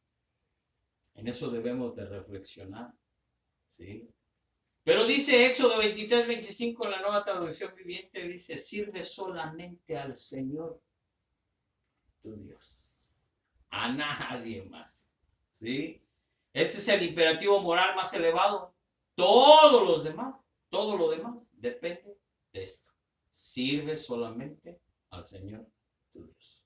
Speaker 1: En eso debemos de reflexionar. ¿Sí? Pero dice Éxodo 23-25 en la Nueva Traducción Viviente, dice, sirve solamente al Señor tu Dios, a nadie más. ¿Sí? Este es el imperativo moral más elevado. Todo lo demás depende de esto. Sirve solamente al Señor tu Dios.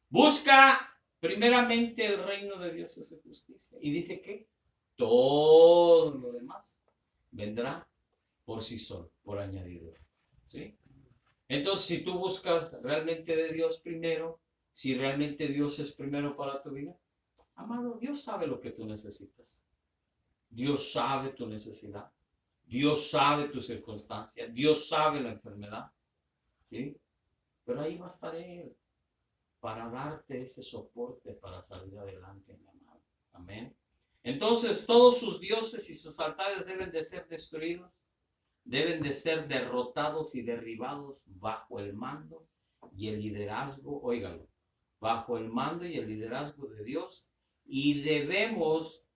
Speaker 1: Busca primeramente el reino de Dios y su justicia. Y dice que todo lo demás vendrá por sí solo, por añadidura. ¿Sí? Entonces, si tú buscas realmente de Dios primero, si realmente Dios es primero para tu vida, amado, Dios sabe lo que tú necesitas. Dios sabe tu necesidad. Dios sabe tu circunstancia. Dios sabe la enfermedad. ¿Sí? Pero ahí va a estar Él para darte ese soporte para salir adelante, mi amado. Amén. Entonces, todos sus dioses y sus altares deben de ser destruidos, deben de ser derrotados y derribados bajo el mando y el liderazgo, óigalo, bajo el mando y el liderazgo de Dios, y debemos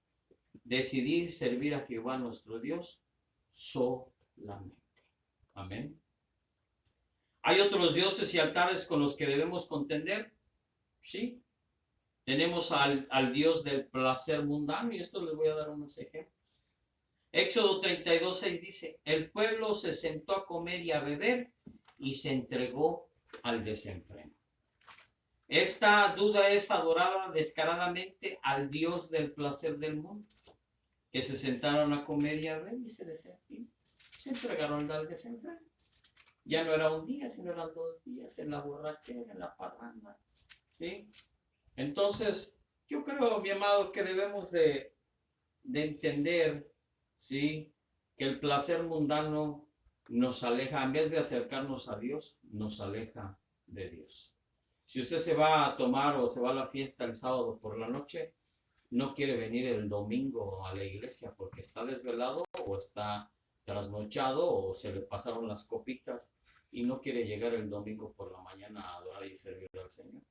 Speaker 1: decidir servir a Jehová nuestro Dios solamente. Amén. ¿Hay otros dioses y altares con los que debemos contender? Sí. Tenemos al Dios del placer mundano, y esto les voy a dar unos ejemplos. Éxodo 32:6 dice, el pueblo se sentó a comer y a beber y se entregó al desenfreno. Esta duda es adorada descaradamente al Dios del placer del mundo, que se sentaron a comer y a beber y se entregaron al desenfreno. Ya no era un día, sino eran 2 días en la borrachera, en la parranda. ¿Sí? Entonces, yo creo, mi amado, que debemos de entender, ¿sí?, que el placer mundano nos aleja, en vez de acercarnos a Dios, nos aleja de Dios. Si usted se va a tomar o se va a la fiesta el sábado por la noche, no quiere venir el domingo a la iglesia porque está desvelado o está trasnochado o se le pasaron las copitas y no quiere llegar el domingo por la mañana a adorar y servir al Señor.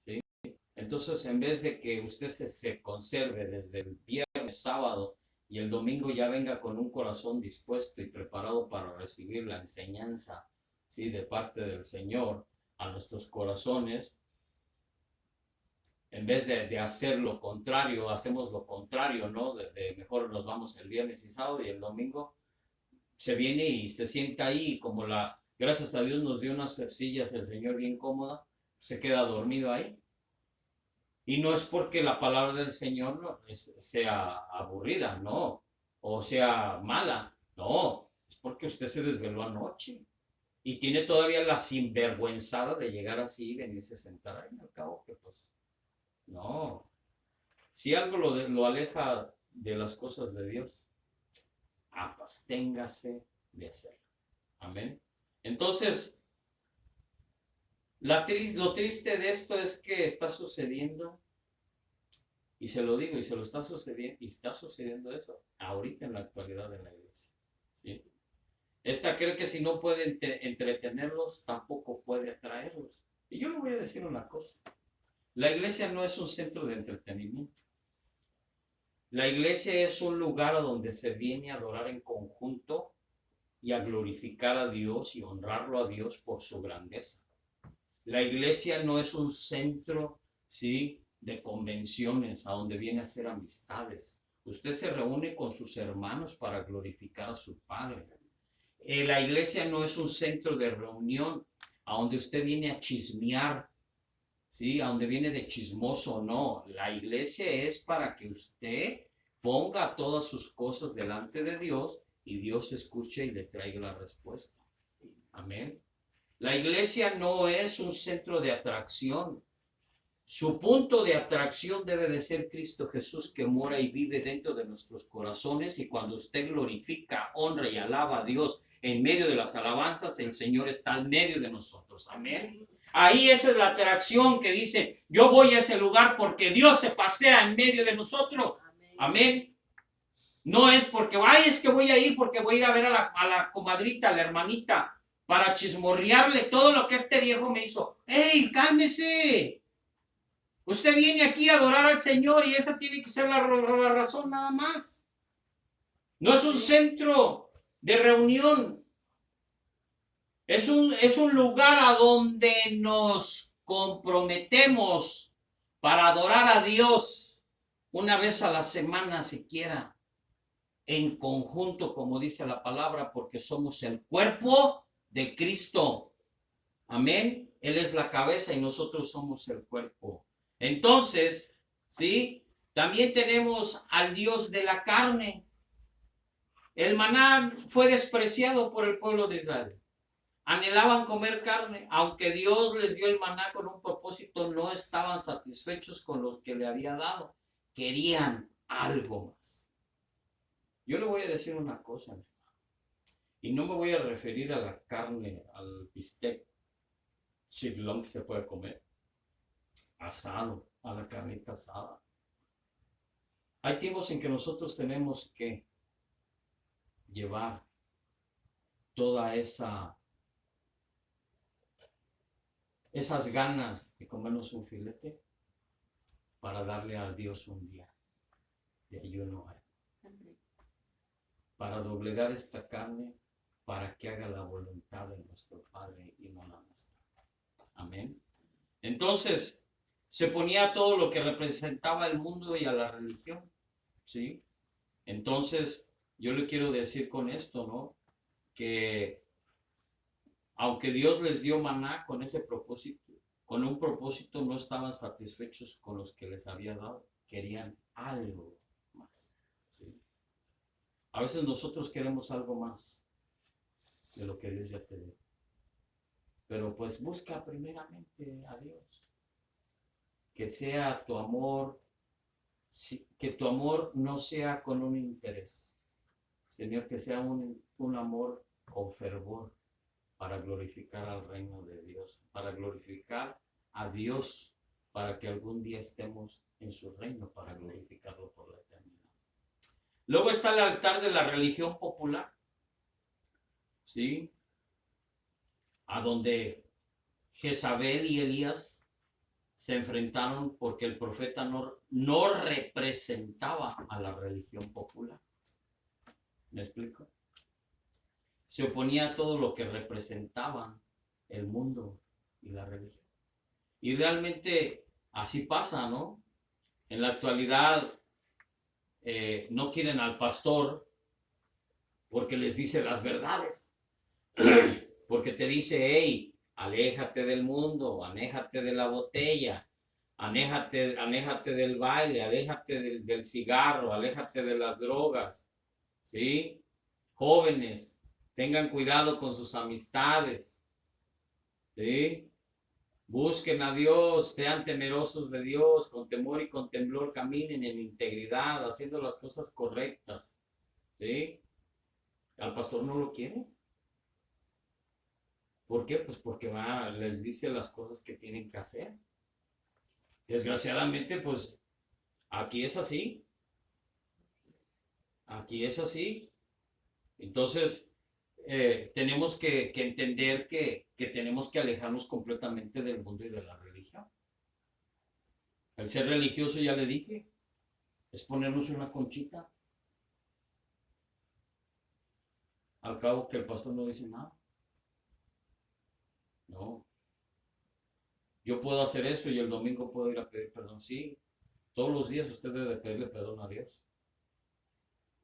Speaker 1: ¿Sí? Entonces, en vez de que usted se conserve desde el viernes, sábado y el domingo ya venga con un corazón dispuesto y preparado para recibir la enseñanza, ¿sí?, de parte del Señor a nuestros corazones, en vez de hacer lo contrario, hacemos lo contrario, ¿no? Mejor nos vamos el viernes y sábado y el domingo se viene y se sienta ahí, como gracias a Dios nos dio unas sillas el Señor bien cómodas, se queda dormido ahí. Y no es porque la palabra del Señor no sea aburrida, no, o sea mala, no, es porque usted se desveló anoche y tiene todavía la sinvergüenzada de llegar así y venirse a sentar ahí. Al cabo que pues, no, si algo lo aleja de las cosas de Dios, absténgase de hacerlo. Amén. Entonces, lo triste de esto es que está sucediendo, y se lo digo, y se lo está sucediendo, y está sucediendo eso ahorita en la actualidad de la iglesia. ¿Sí? Esta cree que si no puede entretenerlos, tampoco puede atraerlos. Y yo le voy a decir una cosa. La iglesia no es un centro de entretenimiento. La iglesia es un lugar a donde se viene a adorar en conjunto y a glorificar a Dios y honrarlo a Dios por su grandeza. La iglesia no es un centro, ¿sí?, de convenciones a donde viene a hacer amistades. Usted se reúne con sus hermanos para glorificar a su Padre. La iglesia no es un centro de reunión a donde usted viene a chismear, ¿sí?, a donde viene de chismoso. No, la iglesia es para que usted ponga todas sus cosas delante de Dios y Dios escuche y le traiga la respuesta. Amén. La iglesia no es un centro de atracción. Su punto de atracción debe de ser Cristo Jesús, que mora y vive dentro de nuestros corazones, y cuando usted glorifica, honra y alaba a Dios en medio de las alabanzas, el Señor está en medio de nosotros. Amén. Ahí esa es la atracción que dice, yo voy a ese lugar porque Dios se pasea en medio de nosotros. Amén. No es porque, ay, es que voy a ir porque voy a ir a ver a la comadrita, a la hermanita, para chismorrearle todo lo que este viejo me hizo. ¡Ey, cálmese! Usted viene aquí a adorar al Señor y esa tiene que ser la razón nada más. No es un centro de reunión. Es un lugar a donde nos comprometemos para adorar a Dios una vez a la semana siquiera, en conjunto, como dice la palabra, porque somos el cuerpo de Cristo. Amén. Él es la cabeza y nosotros somos el cuerpo. Entonces, ¿sí?, también tenemos al Dios de la carne. El maná fue despreciado por el pueblo de Israel. Anhelaban comer carne. Aunque Dios les dio el maná con un propósito, no estaban satisfechos con lo que le había dado. Querían algo más. Yo le voy a decir una cosa, y no me voy a referir a la carne, al bistec chiflón que se puede comer asado, a la carnita asada. Hay tiempos en que nosotros tenemos que llevar toda esas ganas de comernos un filete para darle a Dios un día de ayuno, para doblegar esta carne para que haga la voluntad de nuestro Padre y no la nuestra. Amén. Entonces, se ponía todo lo que representaba el mundo y a la religión, ¿sí? Entonces, yo le quiero decir con esto, ¿no?, que aunque Dios les dio maná con ese propósito, con un propósito, no estaban satisfechos con los que les había dado, querían algo más, ¿sí? A veces nosotros queremos algo más de lo que Dios ya te dio, pero pues busca primeramente a Dios. Que sea tu amor, que tu amor no sea con un interés, sino que sea un amor con fervor para glorificar al reino de Dios, para glorificar a Dios, para que algún día estemos en su reino, para glorificarlo por la eternidad. Luego está el altar de la religión popular, ¿sí?, a donde Jezabel y Elías se enfrentaron porque el profeta no representaba a la religión popular. ¿Me explico? Se oponía a todo lo que representaba el mundo y la religión. Y realmente así pasa, ¿no? En la actualidad no quieren al pastor porque les dice las verdades. Porque te dice, hey, aléjate del mundo, aléjate de la botella, aléjate del baile, aléjate del cigarro, aléjate de las drogas, ¿sí? Jóvenes, tengan cuidado con sus amistades, ¿sí? Busquen a Dios, sean temerosos de Dios, con temor y con temblor caminen en integridad, haciendo las cosas correctas, ¿sí? Al pastor no lo quiere. ¿Por qué? Pues porque les dice las cosas que tienen que hacer. Desgraciadamente, pues aquí es así. Aquí es así. Entonces, tenemos que entender que tenemos que alejarnos completamente del mundo y de la religión. El ser religioso, ya le dije, es ponernos una conchita. Al cabo que el pastor no dice nada. No. Yo puedo hacer eso y el domingo puedo ir a pedir perdón. Sí, todos los días usted debe pedirle perdón a Dios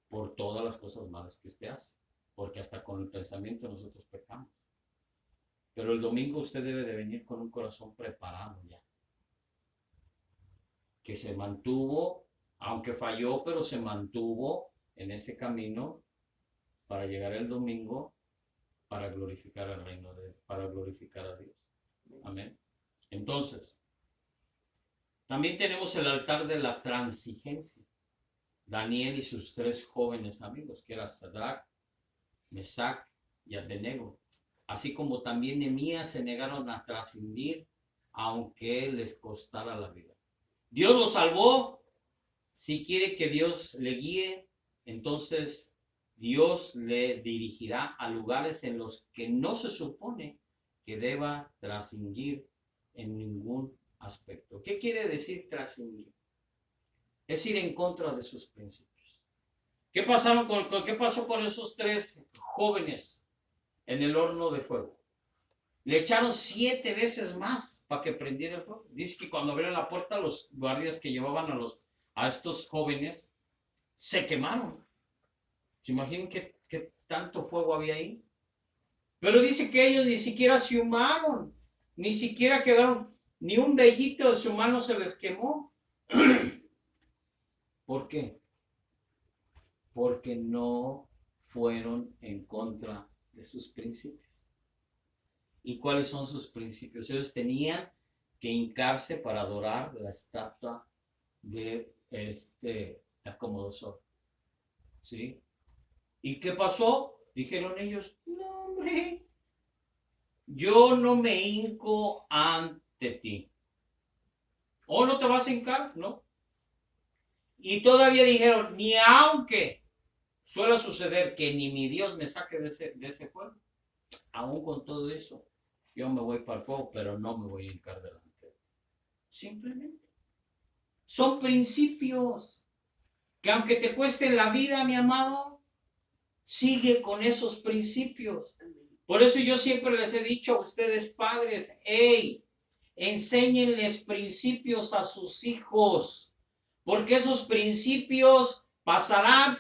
Speaker 1: por todas las cosas malas que usted hace, porque hasta con el pensamiento nosotros pecamos. Pero el domingo usted debe de venir con un corazón preparado ya, que se mantuvo, aunque falló, pero se mantuvo en ese camino para llegar el domingo para glorificar al reino de Dios, para glorificar a Dios. Amén. Entonces, también tenemos el altar de la transigencia. Daniel y sus 3 jóvenes amigos, que eran Sadrach, Mesach y Abednego. Así como también Nehemías se negaron a trascendir, aunque les costara la vida. Dios los salvó. Si quiere que Dios le guíe, entonces Dios le dirigirá a lugares en los que no se supone que deba trascendir en ningún aspecto. ¿Qué quiere decir trascendir? Es ir en contra de sus principios. ¿Qué pasó con esos 3 jóvenes en el horno de fuego? Le echaron 7 veces más para que prendiera el fuego. Dice que cuando abrieron la puerta, los guardias que llevaban a estos jóvenes se quemaron. ¿Se imaginan qué tanto fuego había ahí? Pero dice que ellos ni siquiera se humaron, ni siquiera quedaron, ni un vellito de su mano se les quemó. ¿Por qué? Porque no fueron en contra de sus principios. ¿Y cuáles son sus principios? Ellos tenían que hincarse para adorar la estatua de Nabucodonosor. ¿Sí? ¿Y qué pasó? Dijeron ellos, no, hombre, yo no me hinco ante ti. ¿O no te vas a hincar? No. Y todavía dijeron, ni aunque suele suceder que ni mi Dios me saque de ese fuego, aún con todo eso, yo me voy para el fuego, pero no me voy a hincar delante de él. Simplemente. Son principios que aunque te cueste la vida, mi amado, sigue con esos principios. Por eso yo siempre les he dicho a ustedes, padres, hey, enséñenles principios a sus hijos. Porque esos principios pasarán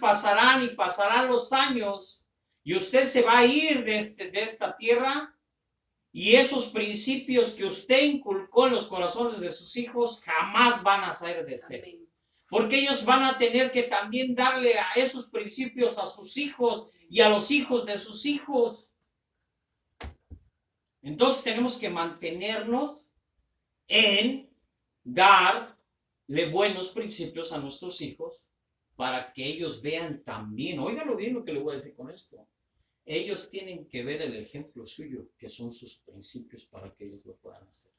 Speaker 1: y pasarán los años y usted se va a ir de esta tierra y esos principios que usted inculcó en los corazones de sus hijos jamás van a salir de ser. Porque ellos van a tener que también darle a esos principios a sus hijos y a los hijos de sus hijos. Entonces tenemos que mantenernos en darle buenos principios a nuestros hijos para que ellos vean también, óigalo bien lo que le voy a decir con esto, ellos tienen que ver el ejemplo suyo, que son sus principios para que ellos lo puedan hacer.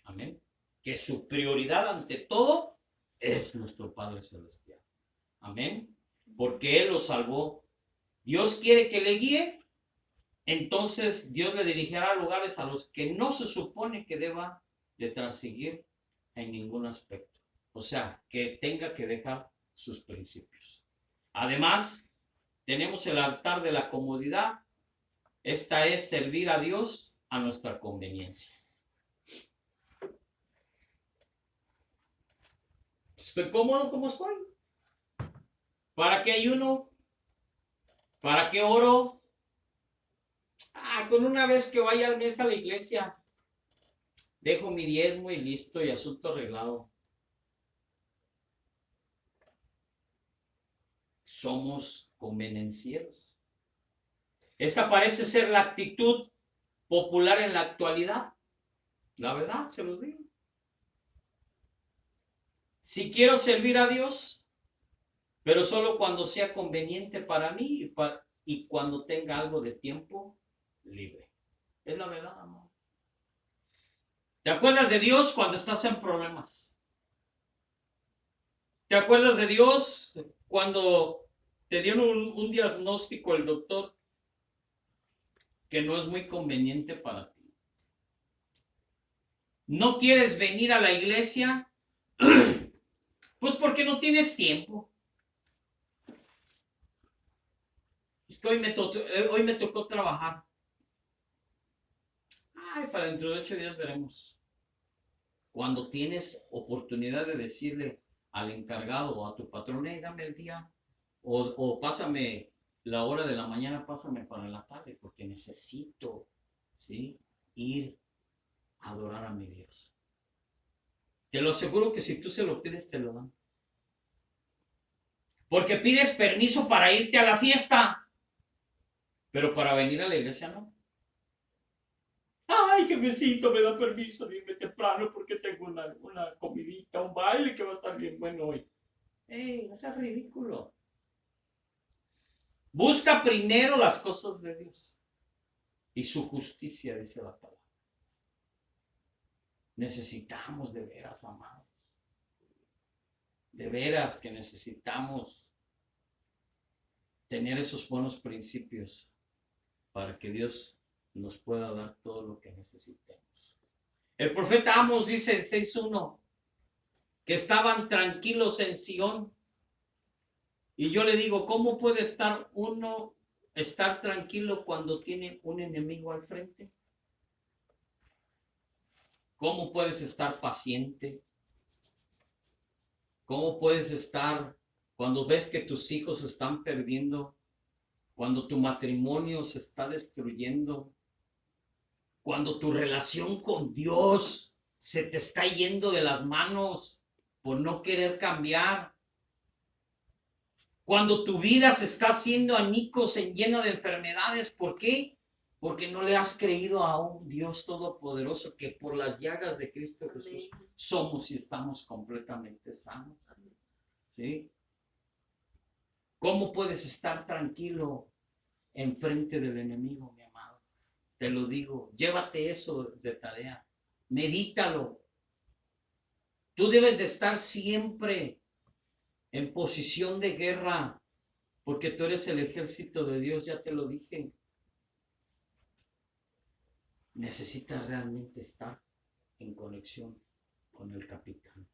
Speaker 1: Amén. Que su prioridad ante todo es nuestro Padre Celestial. Amén. Porque Él los salvó. Dios quiere que le guíe, entonces Dios le dirigirá a lugares a los que no se supone que deba de transigir en ningún aspecto. O sea, que tenga que dejar sus principios. Además, tenemos el altar de la comodidad. Esta es servir a Dios a nuestra conveniencia. Estoy cómodo como estoy. ¿Para qué ayuno? ¿Para qué oro? Con una vez que vaya al mes a la iglesia, dejo mi diezmo y listo, y asunto arreglado. Somos convenencieros. Esta parece ser la actitud popular en la actualidad. La verdad, se los digo. Si quiero servir a Dios, pero solo cuando sea conveniente para mí y cuando tenga algo de tiempo libre. Es la verdad, amor. ¿Te acuerdas de Dios cuando estás en problemas? ¿Te acuerdas de Dios cuando te dieron un diagnóstico el doctor que no es muy conveniente para ti? ¿No quieres venir a la iglesia? Pues porque no tienes tiempo. Es que hoy me tocó trabajar. Para dentro de 8 días veremos. Cuando tienes oportunidad de decirle al encargado o a tu patrón, dame el día, o pásame la hora de la mañana, pásame para la tarde, porque necesito, ¿sí?, ir a adorar a mi Dios. Te lo aseguro que si tú se lo pides, te lo dan. Porque pides permiso para irte a la fiesta, pero para venir a la iglesia no. Ay, jefecito, me da permiso de irme temprano porque tengo una comidita, un baile que va a estar bien bueno hoy. No seas ridículo. Busca primero las cosas de Dios y su justicia, dice la palabra. Necesitamos de veras, amados. De veras que necesitamos tener esos buenos principios para que Dios nos pueda dar todo lo que necesitemos. El profeta Amos dice en 6:1 que estaban tranquilos en Sión. Y yo le digo, ¿cómo puede estar tranquilo cuando tiene un enemigo al frente? ¿Cómo puedes estar paciente? ¿Cómo puedes estar cuando ves que tus hijos se están perdiendo? Cuando tu matrimonio se está destruyendo? Cuando tu relación con Dios se te está yendo de las manos por no querer cambiar. Cuando tu vida se está haciendo añicos llena de enfermedades. ¿Por qué? Porque no le has creído a un Dios todopoderoso que por las llagas de Cristo Jesús somos y estamos completamente sanos. ¿Sí? ¿Cómo puedes estar tranquilo enfrente del enemigo, mi amado? Te lo digo, llévate eso de tarea, medítalo. Tú debes de estar siempre en posición de guerra, porque tú eres el ejército de Dios, ya te lo dije. Necesitas realmente estar en conexión con el capitán.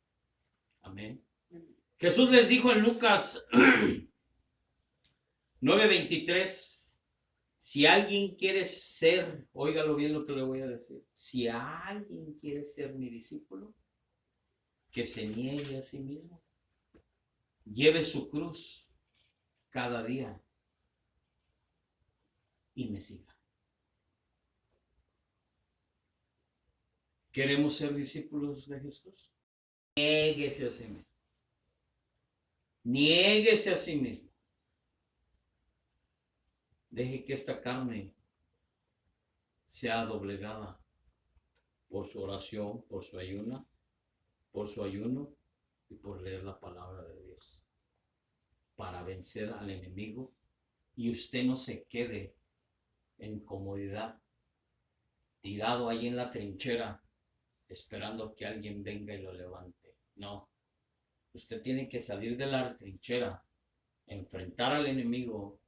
Speaker 1: Amén. Jesús les dijo en Lucas 9:23, si alguien quiere ser, óigalo bien lo que le voy a decir, si alguien quiere ser mi discípulo, que se niegue a sí mismo, lleve su cruz cada día y me siga. ¿Queremos ser discípulos de Jesús? Niéguese a sí mismo. Niéguese a sí mismo. Deje que esta carne sea doblegada por su oración, por su ayuno y por leer la palabra de Dios para vencer al enemigo, y usted no se quede en comodidad, tirado ahí en la trinchera esperando que alguien venga y lo levante. No, usted tiene que salir de la trinchera, enfrentar al enemigo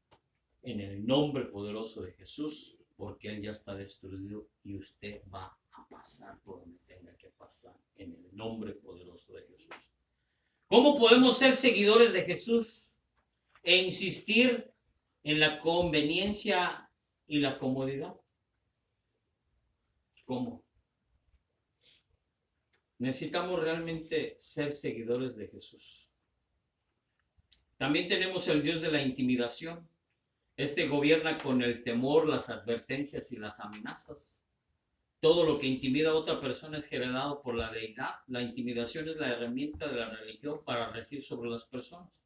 Speaker 1: en el nombre poderoso de Jesús, porque él ya está destruido y usted va a pasar por donde tenga que pasar en el nombre nombre poderoso de Jesús. ¿Cómo podemos ser seguidores de Jesús e insistir en la conveniencia y la comodidad? ¿Cómo? Necesitamos realmente ser seguidores de Jesús. También tenemos el Dios de la intimidación. Este gobierna con el temor, las advertencias y las amenazas. Todo lo que intimida a otra persona es generado por la deidad. La intimidación es la herramienta de la religión para regir sobre las personas.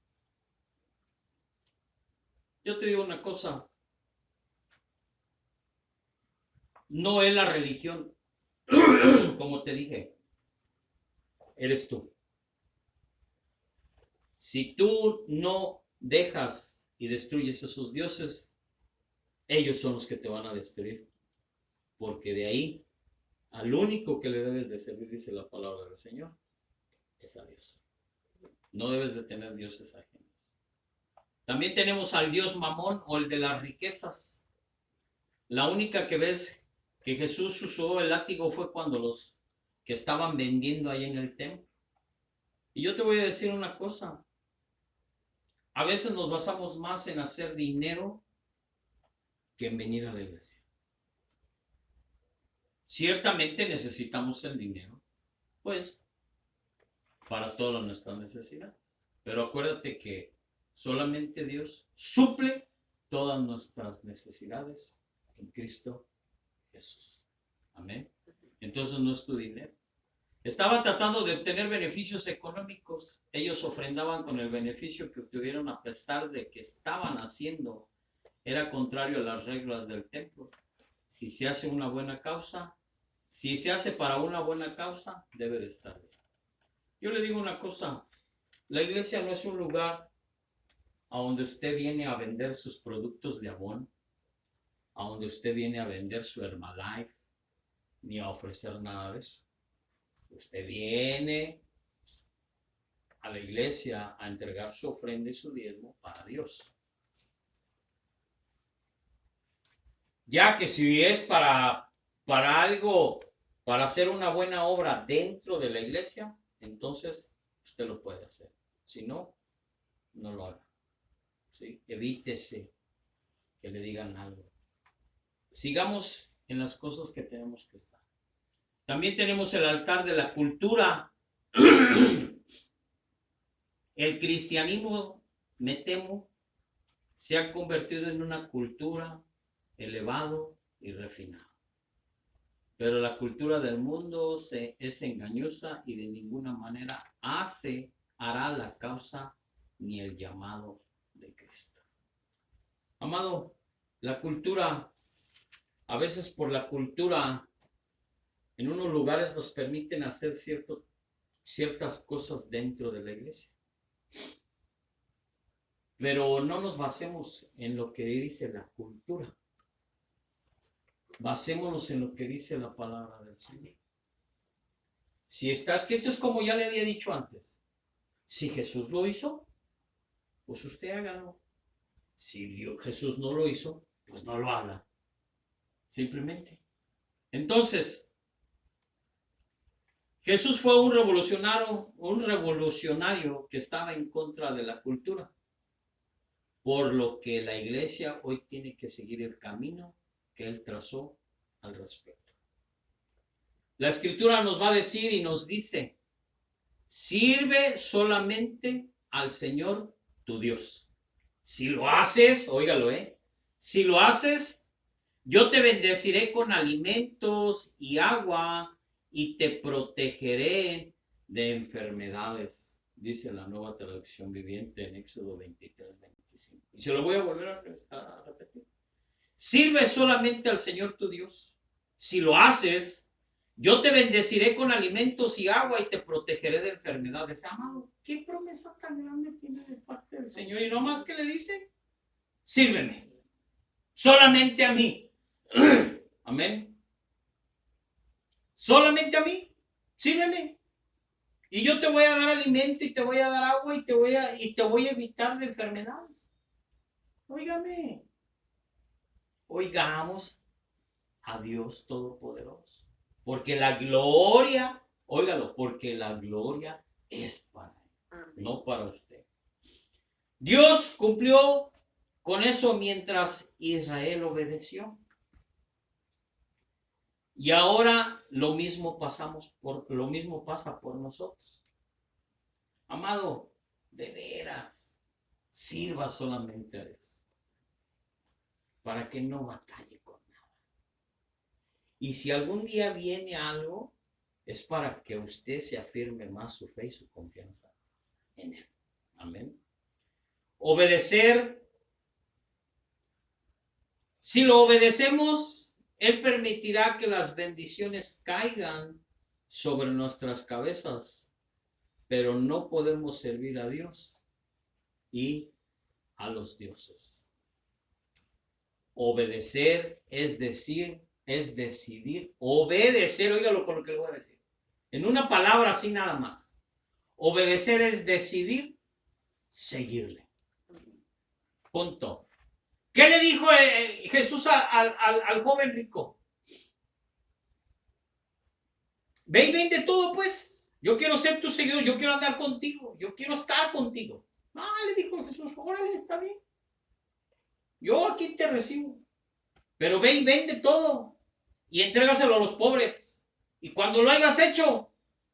Speaker 1: Yo te digo una cosa. No es la religión, como te dije. Eres tú. Si tú no dejas y destruyes a esos dioses, ellos son los que te van a destruir. Porque de ahí, al único que le debes de servir, dice la palabra del Señor, es a Dios. No debes de tener dioses ajenos. También tenemos al Dios Mamón o el de las riquezas. La única que ves que Jesús usó el látigo fue cuando los que estaban vendiendo ahí en el templo. Y yo te voy a decir una cosa. A veces nos basamos más en hacer dinero que en venir a la iglesia. Ciertamente necesitamos el dinero, pues, para toda nuestra necesidad. Pero acuérdate que solamente Dios suple todas nuestras necesidades en Cristo Jesús. Amén. Entonces no es tu dinero. Estaban tratando de obtener beneficios económicos. Ellos ofrendaban con el beneficio que obtuvieron a pesar de que estaban haciendo. Era contrario a las reglas del templo. Si se hace una buena causa, si se hace para una buena causa, debe de estar bien. Yo le digo una cosa. La iglesia no es un lugar a donde usted viene a vender sus productos de Avon, a donde usted viene a vender su Herbalife, ni a ofrecer nada de eso. Usted viene a la iglesia a entregar su ofrenda y su diezmo para Dios. Ya que si es para algo, para hacer una buena obra dentro de la iglesia, entonces usted lo puede hacer. Si no, no lo haga. ¿Sí? Evítese que le digan algo. Sigamos en las cosas que tenemos que estar. También tenemos el altar de la cultura. El cristianismo, me temo, se ha convertido en una cultura elevado y refinado. Pero la cultura del mundo es engañosa y de ninguna manera hará la causa ni el llamado de Cristo. Amado, la cultura, a veces por la cultura, en unos lugares nos permiten hacer ciertas cosas dentro de la iglesia. Pero no nos basemos en lo que dice la cultura. Basémonos en lo que dice la palabra del Señor. Si está escrito, es como ya le había dicho antes. Si Jesús lo hizo, pues usted hágalo. Si Jesús no lo hizo, pues no lo haga. Simplemente. Entonces, Jesús fue un revolucionario que estaba en contra de la cultura. Por lo que la iglesia hoy tiene que seguir el camino que él trazó al respecto. La escritura nos va a decir y nos dice: sirve solamente al Señor tu Dios. Si lo haces, óigalo, si lo haces, yo te bendeciré con alimentos y agua y te protegeré de enfermedades, dice la Nueva Traducción Viviente en Éxodo 23:25. Y se lo voy a volver a repetir. Sirve solamente al Señor tu Dios. Si lo haces, yo te bendeciré con alimentos y agua y te protegeré de enfermedades. Amado, ¿qué promesa tan grande tiene de parte del Señor? Y no más que le dice: sírveme. Solamente a mí. Amén. Solamente a mí. Sírveme. Y yo te voy a dar alimento y te voy a dar agua y te voy a evitar de enfermedades. Óigame. Oigamos a Dios Todopoderoso. Porque la gloria Óigalo, porque la gloria es para Él,
Speaker 2: Amén.
Speaker 1: no para usted. Dios cumplió con eso mientras Israel obedeció. Y ahora lo mismo lo mismo pasa por nosotros. Amado, de veras, sirva solamente a Dios, para que no batalle con nada. Y si algún día viene algo, es para que usted se afirme más su fe y su confianza en Él. Amén. Obedecer. Si lo obedecemos, Él permitirá que las bendiciones caigan sobre nuestras cabezas, pero no podemos servir a Dios y a los dioses. Obedecer es decidir, obedecer, óigalo con lo que le voy a decir. En una palabra así nada más. Obedecer es decidir seguirle. Punto. ¿Qué le dijo Jesús al joven rico? Ve y vende todo, pues. Yo quiero ser tu seguidor, yo quiero andar contigo, yo quiero estar contigo. Ah, le dijo Jesús, órale, está bien. Yo aquí te recibo. Pero ve y vende todo y entrégaselo a los pobres. Y cuando lo hayas hecho,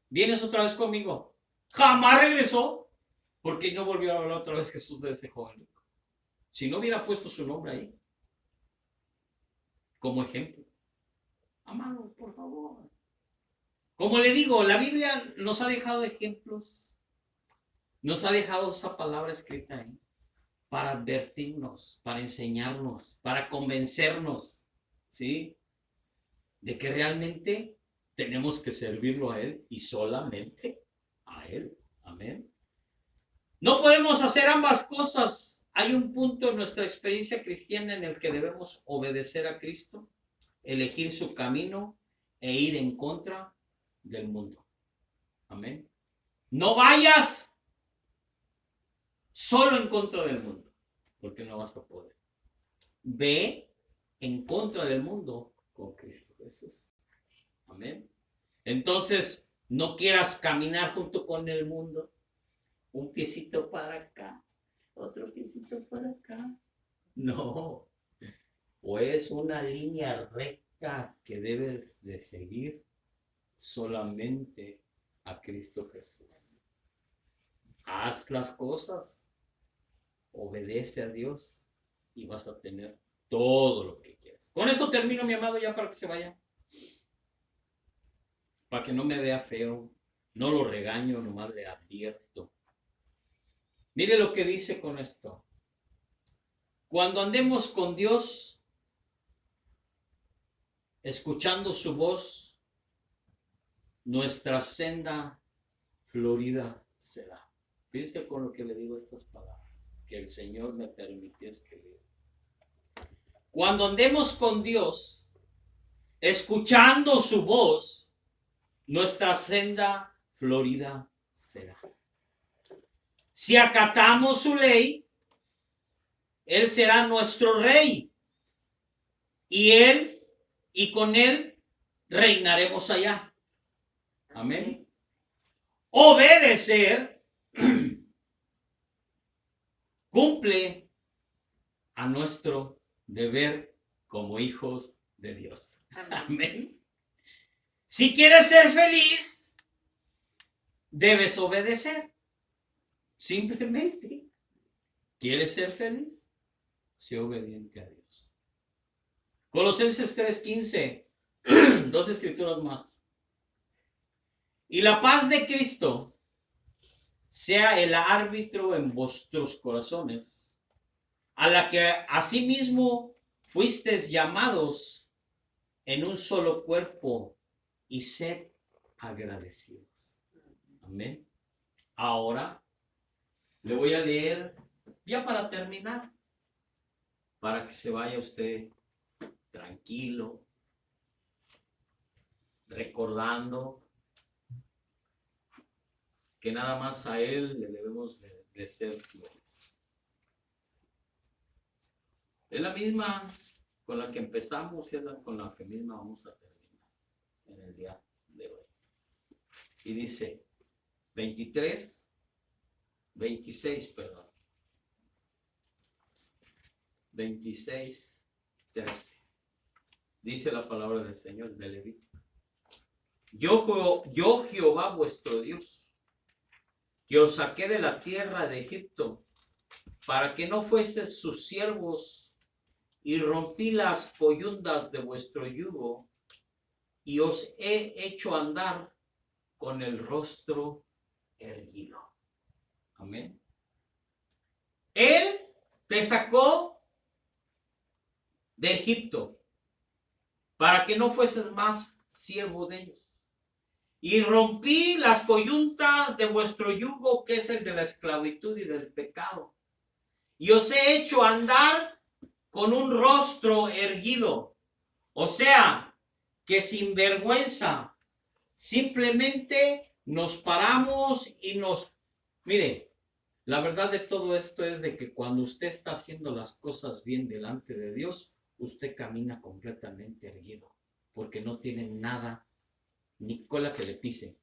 Speaker 1: vienes otra vez conmigo. Jamás regresó, porque no volvió a hablar otra vez Jesús de ese joven rico. Si no hubiera puesto su nombre ahí, como ejemplo. Amado, por favor. Como le digo, la Biblia nos ha dejado ejemplos, nos ha dejado esa palabra escrita ahí para advertirnos, para enseñarnos, para convencernos, ¿sí? De que realmente tenemos que servirlo a Él y solamente a Él. Amén. No podemos hacer ambas cosas. Hay un punto en nuestra experiencia cristiana en el que debemos obedecer a Cristo, elegir su camino e ir en contra del mundo. Amén. No vayas solo en contra del mundo, porque no vas a poder. Ve en contra del mundo con Cristo Jesús. Amén. Entonces, no quieras caminar junto con el mundo. Un piecito para acá, otro piecito para acá. No. O es una línea recta que debes de seguir solamente a Cristo Jesús. Haz las cosas, obedece a Dios y vas a tener todo lo que quieras. Con esto termino, mi amado, ya para que se vaya. Para que no me vea feo, no lo regaño, nomás le advierto. Mire lo que dice con esto. Cuando andemos con Dios, escuchando su voz, nuestra senda florida será. Fíjese con lo que le digo estas palabras, que el Señor me permitió escribir. Cuando andemos con Dios, escuchando su voz, nuestra senda florida será. Si acatamos su ley, Él será nuestro rey. Y con Él reinaremos allá. Amén. Obedecer cumple a nuestro deber como hijos de Dios. Amén. Si quieres ser feliz, debes obedecer. Simplemente, ¿quieres ser feliz? Sé obediente a Dios. Colosenses 3:15, dos escrituras más. Y la paz de Cristo sea el árbitro en vuestros corazones, a la que asimismo fuisteis llamados en un solo cuerpo, y sed agradecidos. Amén. Ahora le voy a leer, ya para terminar, para que se vaya usted tranquilo, recordando que nada más a Él le debemos de ser fieles. Es la misma con la que empezamos y es la con la que misma vamos a terminar en el día de hoy. Y dice 26, perdón. 26, 13. Dice la palabra del Señor de Levítico. Yo Jehová vuestro Dios, que os saqué de la tierra de Egipto, para que no fueseis sus siervos, y rompí las coyundas de vuestro yugo, y os he hecho andar con el rostro erguido. Amén. Él te sacó de Egipto para que no fueses más siervo de ellos. Y rompí las coyuntas de vuestro yugo, que es el de la esclavitud y del pecado. Y os he hecho andar con un rostro erguido. O sea, que sin vergüenza, simplemente nos paramos y nos... Mire, la verdad de todo esto es de que cuando usted está haciendo las cosas bien delante de Dios, usted camina completamente erguido, porque no tiene nada, ni cola que le pise.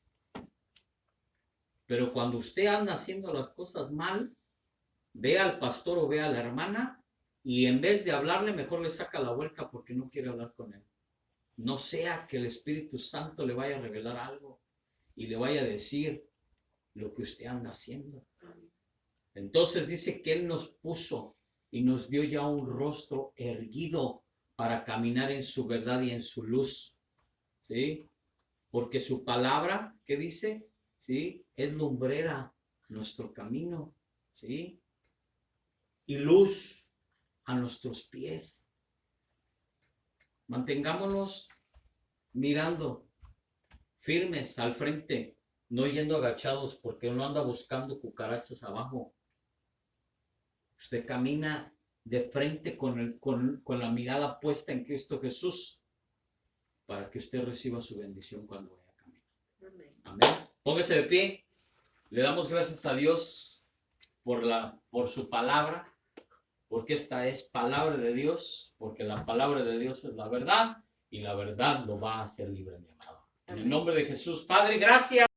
Speaker 1: Pero cuando usted anda haciendo las cosas mal, ve al pastor o ve a la hermana y en vez de hablarle, mejor le saca la vuelta porque no quiere hablar con él. No sea que el Espíritu Santo le vaya a revelar algo y le vaya a decir lo que usted anda haciendo. Entonces dice que Él nos puso y nos dio ya un rostro erguido para caminar en su verdad y en su luz. ¿Sí? Porque su palabra, ¿qué dice? ¿Sí? Es lumbrera nuestro camino. ¿Sí? Y luz a nuestros pies. Mantengámonos mirando firmes al frente, no yendo agachados porque uno anda buscando cucarachas abajo. Usted camina de frente con la mirada puesta en Cristo Jesús para que usted reciba su bendición cuando vaya a caminar. Amén. Póngase de pie. Le damos gracias a Dios por su palabra, porque esta es palabra de Dios, porque la palabra de Dios es la verdad y la verdad lo va a hacer libre, mi amado. En el nombre de Jesús, Padre, gracias.